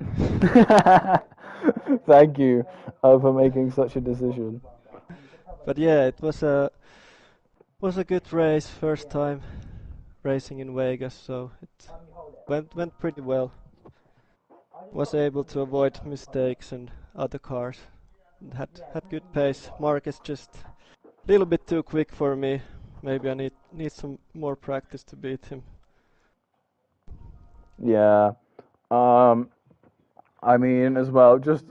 Thank you for making such a decision. But yeah, it was a good race, first time racing in Vegas, so it went pretty well. Was able to avoid mistakes and other cars, and had good pace. Mark is just a little bit too quick for me. Maybe I need some more practice to beat him. Yeah. I mean, as well, just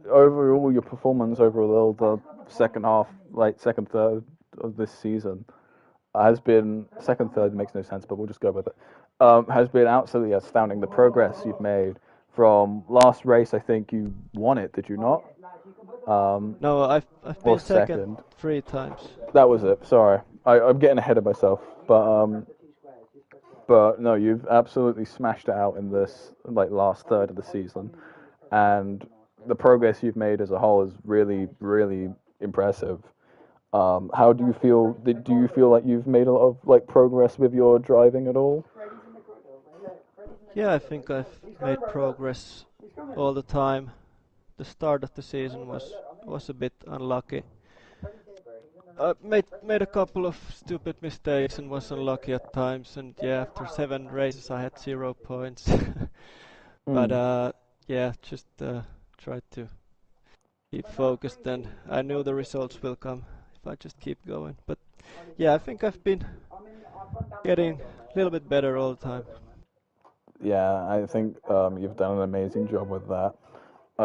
overall, your performance overall, the second half, like second third of this season, has been second third makes no sense, but we'll just go with it. Has been absolutely astounding. The progress you've made from last race, I think you won it, did you not? No, I've been second 3 times. That was it. Sorry, I'm getting ahead of myself, but no, you've absolutely smashed it out in this like last third of the season, and the progress you've made as a whole is really, really impressive. How do you feel? Do you feel like you've made a lot of like progress with your driving at all? Yeah, I think I've made progress all the time. The start of the season was a bit unlucky. I made a couple of stupid mistakes and was unlucky at times, and yeah, after 7 races I had 0 points. But yeah, just tried to keep focused, and I knew the results will come if I just keep going. But yeah, I think I've been getting a little bit better all the time. Yeah, I think you've done an amazing job with that.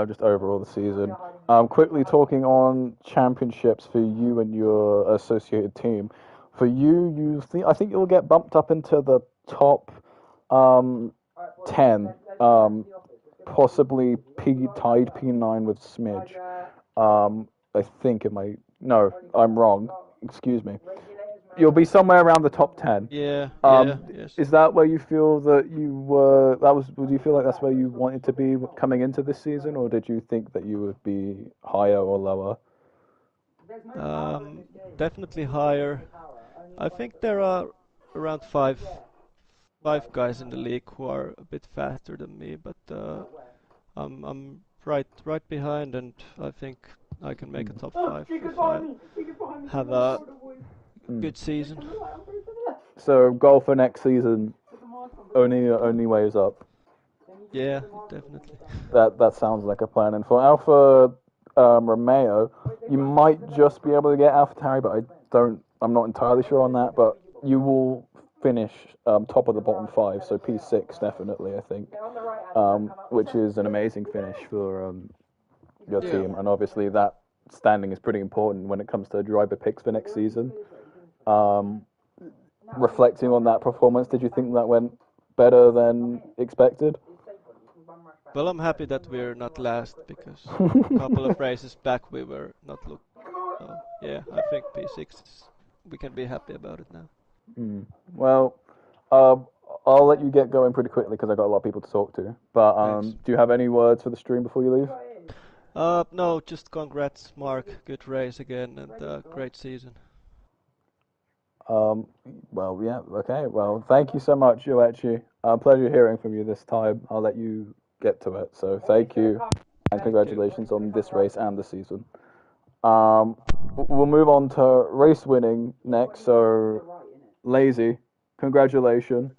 Just overall the season. Quickly talking on championships for you and your associated team. For you, I think you'll get bumped up into the top 10, possibly tied P9 with Smidge. I think it might. No, I'm wrong. Excuse me. You'll be somewhere around the top 10. Yeah. Yes. Is that where you feel that you were? Would you feel like that's where you wanted to be coming into this season, or did you think that you would be higher or lower? Definitely higher. I think there are around five guys in the league who are a bit faster than me, but I'm right behind, and I think I can make a top 5 if I have a good season. So goal for next season, only way is up. Yeah, definitely. That sounds like a plan. And for Alpha Romeo, you might just be able to get AlphaTauri, but I'm not entirely sure on that. But you will finish top of the bottom 5, so P6 definitely, I think, which is an amazing finish for your team. And obviously that standing is pretty important when it comes to driver picks for next season. Reflecting on that performance, did you think that went better than expected? Well, I'm happy that we're not last, because a couple of races back we were not looking. So yeah, I think P6 we can be happy about it now. Well, I'll let you get going pretty quickly because I've got a lot of people to talk to. But do you have any words for the stream before you leave? No, just congrats, Mark. Good race again, and great season. Well, yeah, okay. Well, thank you so much, Yoichi. Pleasure hearing from you this time. I'll let you get to it. So thank you, and congratulations on this race and the season. We'll move on to race winning next. So, Lazy, congratulations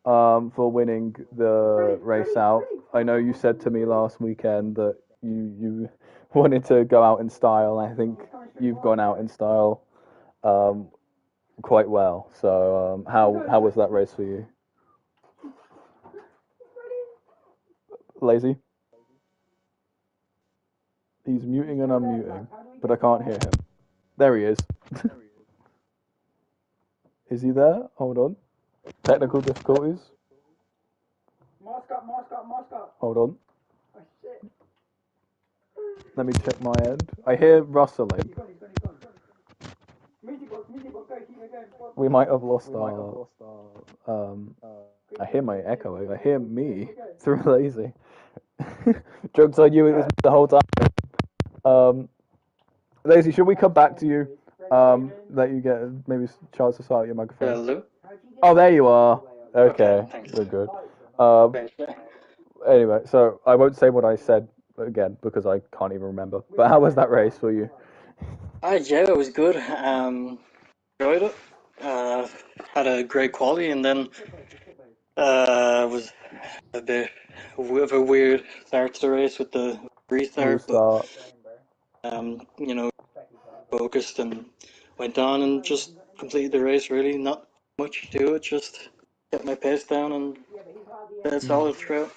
for winning the race out. I know you said to me last weekend that you wanted to go out in style. I think you've gone out in style quite well. So how was that race for you? Lazy? He's muting and unmuting, but I can't hear him. There he is. Is he there? Hold on. Technical difficulties. Hold on. Let me check my end. I hear rustling. We might have lost our I hear my echoing. I hear me through lazy. Jokes on you, it was the whole time. Lazy, should we come back to you? Let you get maybe a chance to start your microphone. Hello? Oh, there you are. Okay, thanks. we're good. Okay. Anyway, so I won't say what I said again because I can't even remember. But how was that race for you? Yeah, it was good. Enjoyed it. Had a great quality, and then was a bit of a weird start to the race with the restart. But focused and went on and just completed the race. Really, not much to it. Just kept my pace down and that's all throughout.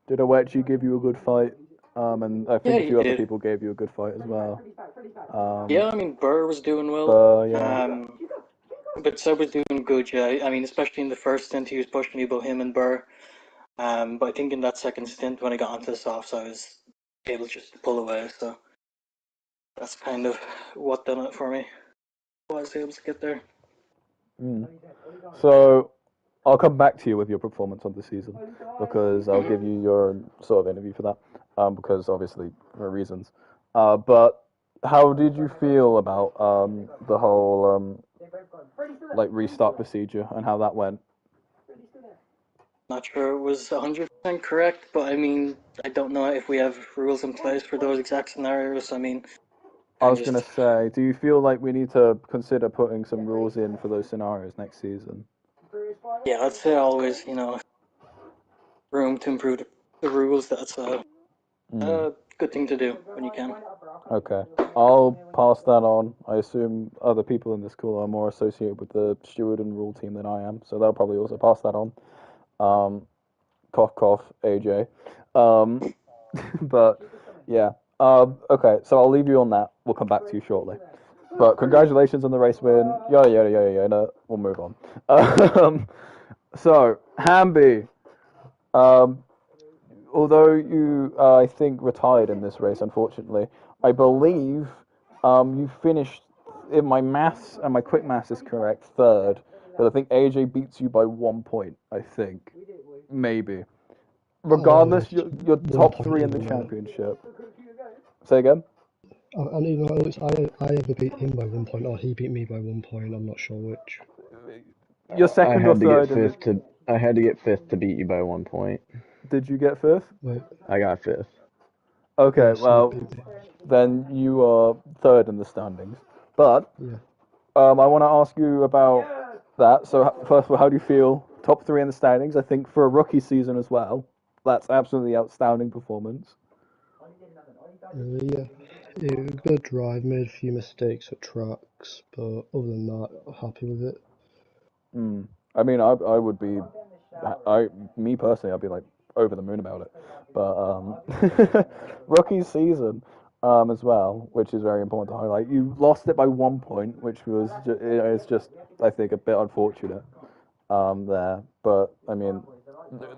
Did Owechi give you a good fight? And I think Yeah, a he few other did. people gave you a good fight as well. Yeah, I mean Burr was doing well. Yeah. But Seb was doing good. Yeah, I mean especially in the first stint he was pushing me about him and Burr. But I think in that second stint when I got onto the softs I was able just to pull away. So that's kind of what done it for me. I was able to get there. So I'll come back to you with your performance on the season because I'll give you your sort of interview for that. Because obviously for reasons. But how did you feel about the whole like restart procedure and how that went? Not sure it was 100% correct, but I mean, I don't know if we have rules in place for those exact scenarios. I mean, I was going to say, do you feel like we need to consider putting some rules in for those scenarios next season? Yeah, I'd say always, room to improve the rules. That's a good thing to do when you can. Okay. I'll pass that on. I assume other people in the school are more associated with the steward and rule team than I am, so they'll probably also pass that on. Cough, cough, AJ. But, yeah. Okay, so I'll leave you on that. We'll come back to you shortly. But congratulations on the race win. Yada, yada, yada, yada. We'll move on. So, Hamby. Although you, I think, retired in this race, unfortunately, I believe you finished, if my maths and my quick maths is correct, third. But I think AJ beats you by 1 point, I think. Maybe. Regardless, you're top 3 in the championship. Say again? I don't know if I ever beat him by 1 point or he beat me by 1 point. I'm not sure which. You're second or third. I had to get fifth to beat you by 1 point. Did you get fifth? Wait. I got fifth. Okay, well, then you are third in the standings. But I want to ask you about that. So first of all, how do you feel? Top 3 in the standings. I think for a rookie season as well, that's absolutely outstanding performance. Yeah, it was a good drive. Made a few mistakes at tracks, but other than that, happy with it. I mean, I would be, me personally, I'd be like over the moon about it. But rookie season as well, which is very important to highlight. You lost it by 1 point, which was it's just I think a bit unfortunate there. But I mean,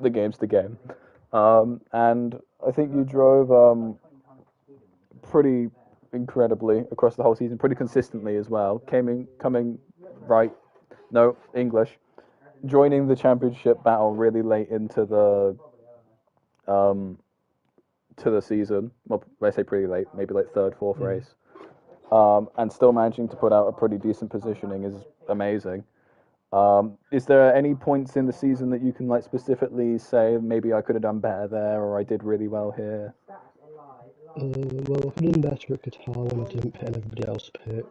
the game's the game. And I think you drove pretty incredibly across the whole season, pretty consistently as well. Coming right, no English, joining the championship battle really late into the to the season. Well, I say pretty late, maybe like third, fourth race, and still managing to put out a pretty decent positioning is amazing. Is there any points in the season that you can like specifically say maybe I could have done better there or I did really well here? Well, I could have done better at Qatar when I didn't pit and everybody else pit.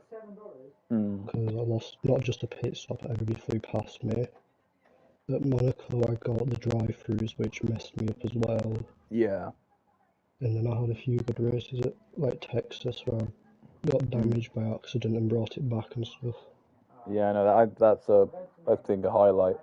Because I lost not just a pit stop, everybody flew past me. At Monaco, I got the drive-throughs, which messed me up as well. Yeah. And then I had a few good races at like Texas where I got damaged by accident and brought it back and stuff. Yeah, no, that's I think a highlight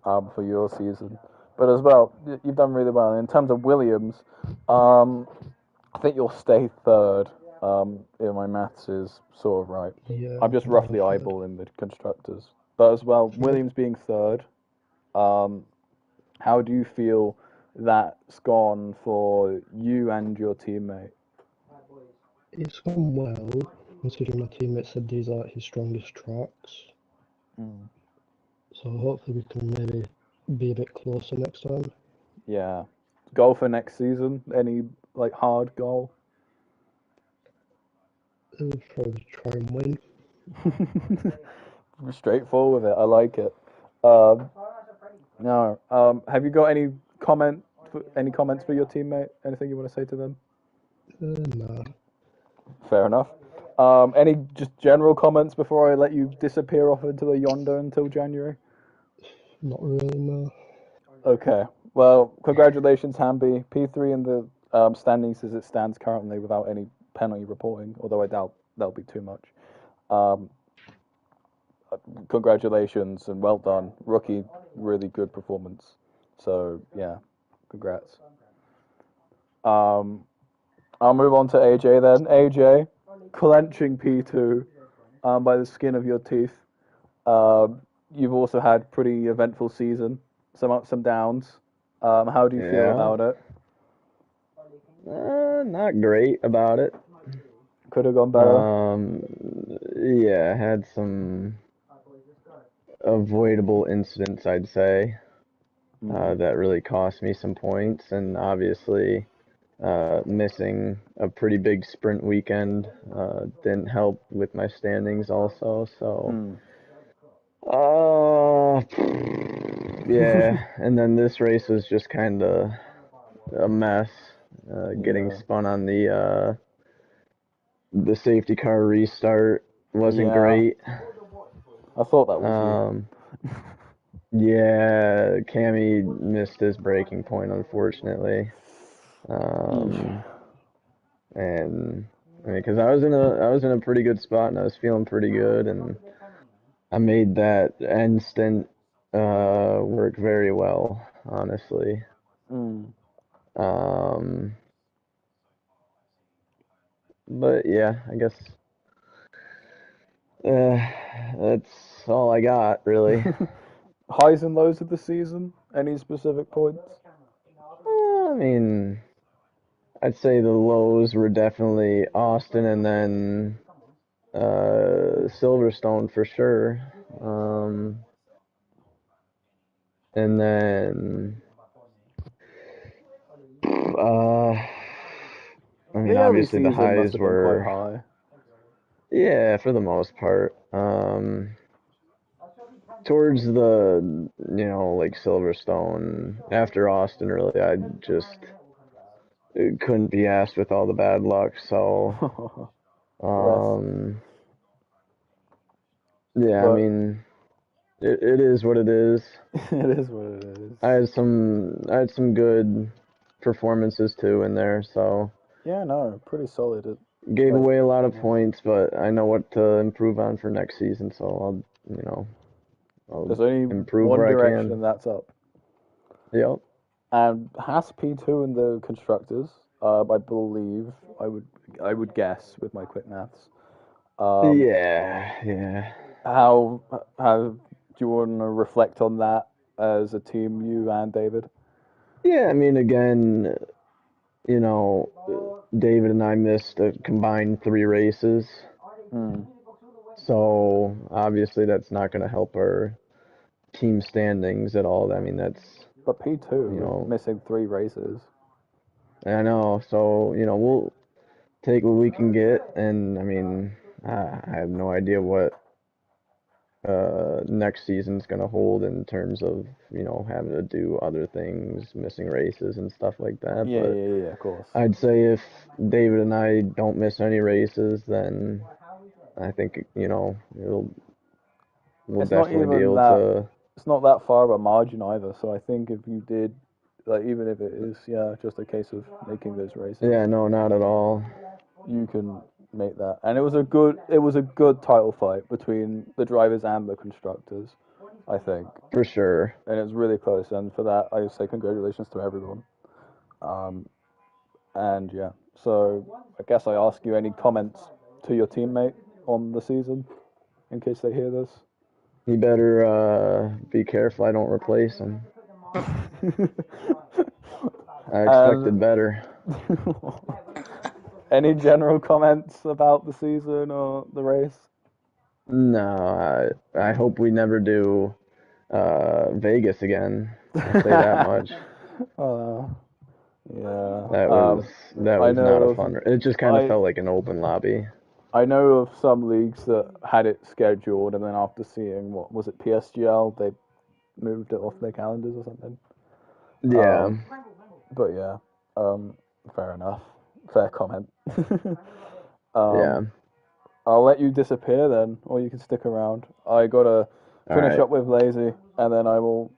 for your season. But as well, you've done really well. In terms of Williams, I think you'll stay third. If my maths is sort of right. Yeah, I'm just roughly eyeballing the constructors. But as well, Williams being third, how do you feel that's gone for you and your teammate? It's gone well, considering my teammate said these are his strongest tracks. So hopefully we can maybe be a bit closer next time. Yeah. Goal for next season? Any like hard goal? Probably try and win. Straightforward with it. I like it. No. Have you got any comments for your teammate? Anything you want to say to them? Nah. Fair enough. Any just general comments before I let you disappear off into the yonder until January? Not really, no. Okay. Well, congratulations, Hamby. P3 in the standings as it stands currently without any penalty reporting, although I doubt that'll be too much. Congratulations and well done. Rookie, really good performance. So, yeah, congrats. I'll move on to AJ then. AJ, clenching P2 by the skin of your teeth. You've also had pretty eventful season, some ups, some downs. How do you feel about it? Not great about it. Could have gone better. Yeah, had some avoidable incidents, I'd say, that really cost me some points, and obviously missing a pretty big sprint weekend didn't help with my standings also, so yeah, and then this race was just kind of a mess, getting spun on the safety car restart wasn't great. I thought that was you. Yeah, Cammy missed his breaking point, unfortunately. And I mean, because I was in a pretty good spot and I was feeling pretty good, and I made that end stint work very well, honestly. But yeah, I guess that's all I got, really. Highs and lows of the season? Any specific points? I mean, I'd say the lows were definitely Austin and then Silverstone for sure. And then I mean, obviously the highs were quite high. Yeah, for the most part. Towards the, like Silverstone, after Austin, really, I just couldn't be asked with all the bad luck. So, yeah, I mean, it is what it is. It is what it is. I had some good performances too in there, so. Yeah, no, pretty solid. Gave away a lot of points, but I know what to improve on for next season, so I'll There's only improve one where direction, I can. And that's up. Yep. And has P2 in the constructors, I believe, I would guess with my quick maths. Yeah. How do you want to reflect on that as a team, you and David? Yeah, I mean, again, David and I missed a combined 3 races. So obviously that's not going to help our team standings at all. I mean, that's. But P2, missing 3 races. I know. So we'll take what we can get, and I mean, I have no idea what next season's going to hold in terms of having to do other things, missing races and stuff like that. Yeah, of course. I'd say if David and I don't miss any races, then I think we'll definitely be able to. It's not that far of a margin either. So I think if you did, like, even if it is, just a case of making those races. Yeah, no, not at all. You can make that, and it was a good title fight between the drivers and the constructors, I think. For sure. And it was really close, and for that I say congratulations to everyone. And yeah, so I guess I ask you any comments to your teammate on the season, in case they hear this. You better be careful I don't replace him. I expected better. Any general comments about the season or the race? No, I hope we never do. Vegas again. I'll say that much. Yeah. That was not a fun. It just kind of felt like an open lobby. I know of some leagues that had it scheduled, and then after seeing what was it PSGL, they moved it off their calendars or something. Yeah. But yeah, fair enough. Fair comment. Yeah. I'll let you disappear then, or you can stick around. I gotta finish up with Lazy, and then I will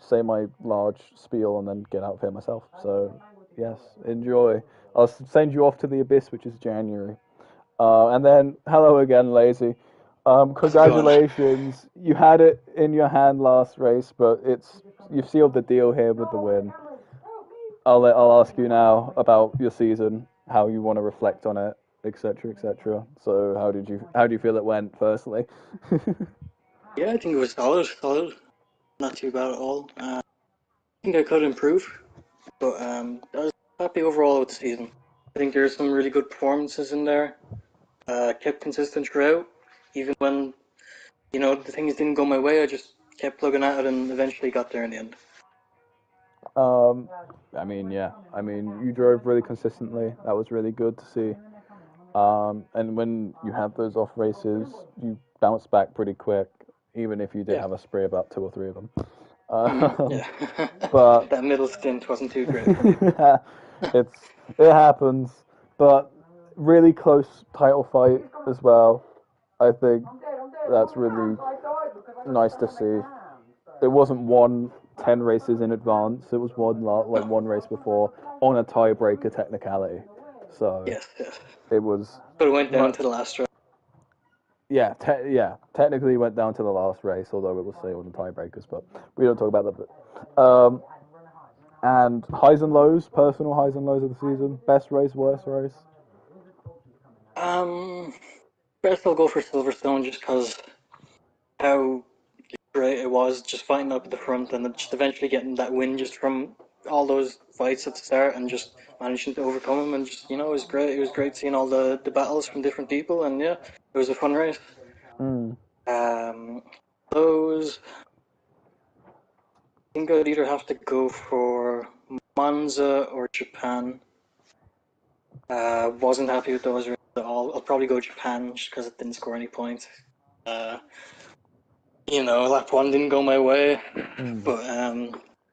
say my large spiel and then get out of here myself. So, yes, enjoy. I'll send you off to the Abyss, which is January. And then, hello again, Lazy. Congratulations. You had it in your hand last race, but you've sealed the deal here with the win. I'll ask you now about your season, how you want to reflect on it, etc., etc. So, how do you feel it went? Firstly. Yeah, I think it was solid, not too bad at all. I think I could improve, but I was happy overall with the season. I think there's some really good performances in there. Kept consistent throughout, even when the things didn't go my way. I just kept plugging at it and eventually got there in the end. I mean, yeah. I mean, you drove really consistently. That was really good to see. And when you have those off races, you bounce back pretty quick, even if you did have a spree about 2 or 3 of them. Yeah. But that middle stint wasn't too great for me. it happens. But really close title fight as well. I think that's really nice to see. It wasn't won 10 races in advance. It was won like one race before on a tiebreaker technicality. So yes. it was. But it went down to the last race. Yeah, technically went down to the last race, although it was sealed in tiebreakers, but we don't talk about that bit. And highs and lows, personal highs and lows of the season. Best race, worst race? Best I'll go for Silverstone just because how great it was just fighting up at the front and just eventually getting that win just from all those fights at the start and just managing to overcome them and just, it was great. It was great seeing all the battles from different people and yeah, it was a fun race. Those, I think I'd either have to go for Monza or Japan. Wasn't happy with those races at all. I'll probably go Japan just because it didn't score any points. Lap 1 didn't go my way, but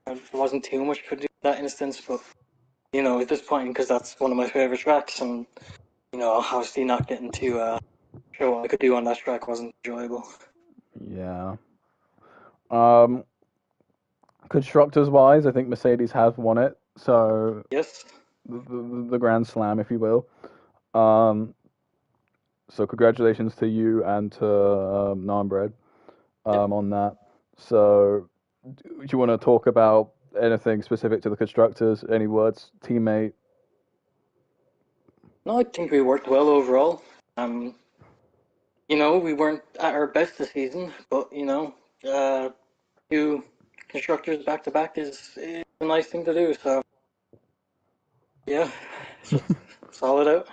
there wasn't too much I could do in that instance. But at this point, because that's one of my favorite tracks, and obviously not getting to show what I could do on that track wasn't enjoyable. Yeah. Constructors wise, I think Mercedes has won it. So yes, the Grand Slam, if you will. So congratulations to you and to Narnbread on that. So do you want to talk about anything specific to the constructors? Any words, teammate? No, I think we worked well overall. We weren't at our best this season, but two constructors back to back is a nice thing to do. So yeah, it's just solid out,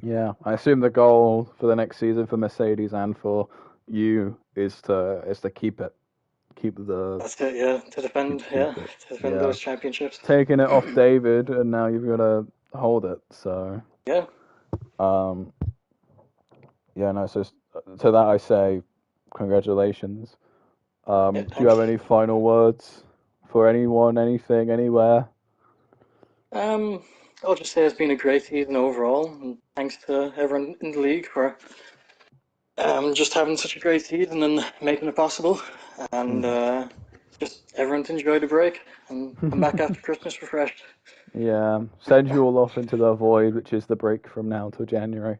Yeah, I assume the goal for the next season for Mercedes and for you is to keep it, That's it, yeah, to defend those championships. Taking it off David, and now you've got to hold it. So yeah, yeah, no. So to that I say, congratulations. Do you have any final words for anyone, anything, anywhere? I'll just say it's been a great season overall, and thanks to everyone in the league for just having such a great season and making it possible, and just everyone to enjoy the break and come back after Christmas refreshed. Yeah, send you all off into the void, which is the break from now till January.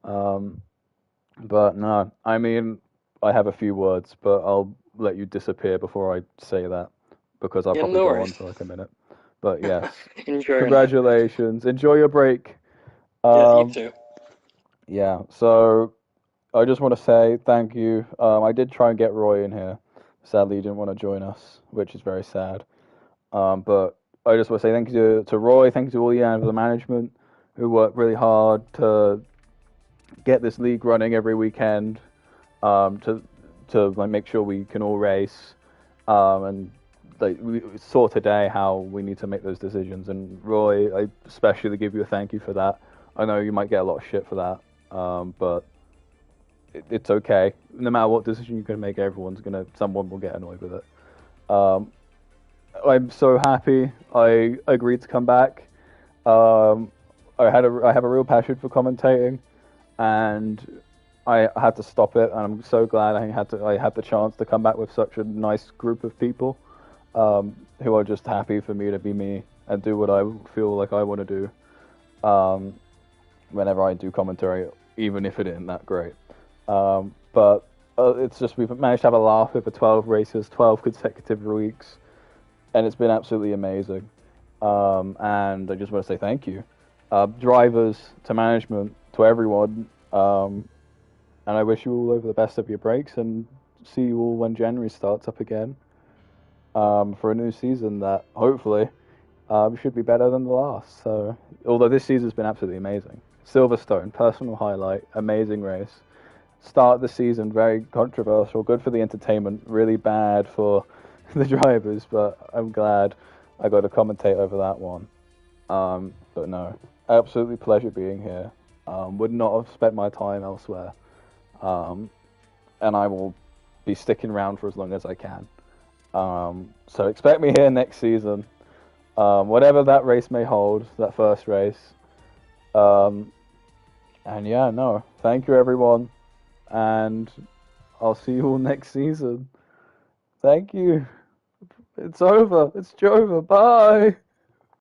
But no, I mean, I have a few words, but I'll let you disappear before I say that because I'll probably go on for like a minute. But yes, congratulations. Enjoy your break. Yeah, you too. Yeah, so I just want to say thank you. I did try and get Roy in here. Sadly, he didn't want to join us, which is very sad. But I just want to say thank you to Roy, thank you to all the management who worked really hard to get this league running every weekend, to to like make sure we can all race, and like we saw today how we need to make those decisions. And Roy, I especially give you a thank you for that. I know you might get a lot of shit for that, but it's okay. No matter what decision you can make, someone will get annoyed with it. I'm so happy I agreed to come back. I have a real passion for commentating, and I had to stop it. And I'm so glad I had the chance to come back with such a nice group of people, who are just happy for me to be me and do what I feel like I want to do. Whenever I do commentary, even if it isn't that great. But it's just we've managed to have a laugh over 12 races, 12 consecutive weeks, and it's been absolutely amazing. And I just want to say thank you, drivers, to management, to everyone. And I wish you all over the best of your breaks, and see you all when January starts up again, for a new season that hopefully should be better than the last. So, although this season's been absolutely amazing. Silverstone, personal highlight, amazing race. Start of the season, very controversial, good for the entertainment, really bad for the drivers, but I'm glad I got to commentate over that one. But no, absolutely pleasure being here. Would not have spent my time elsewhere. And I will be sticking around for as long as I can. So expect me here next season. Whatever that race may hold, that first race. And yeah, no, thank you everyone, and I'll see you all next season. Thank you. It's over. It's over. Bye.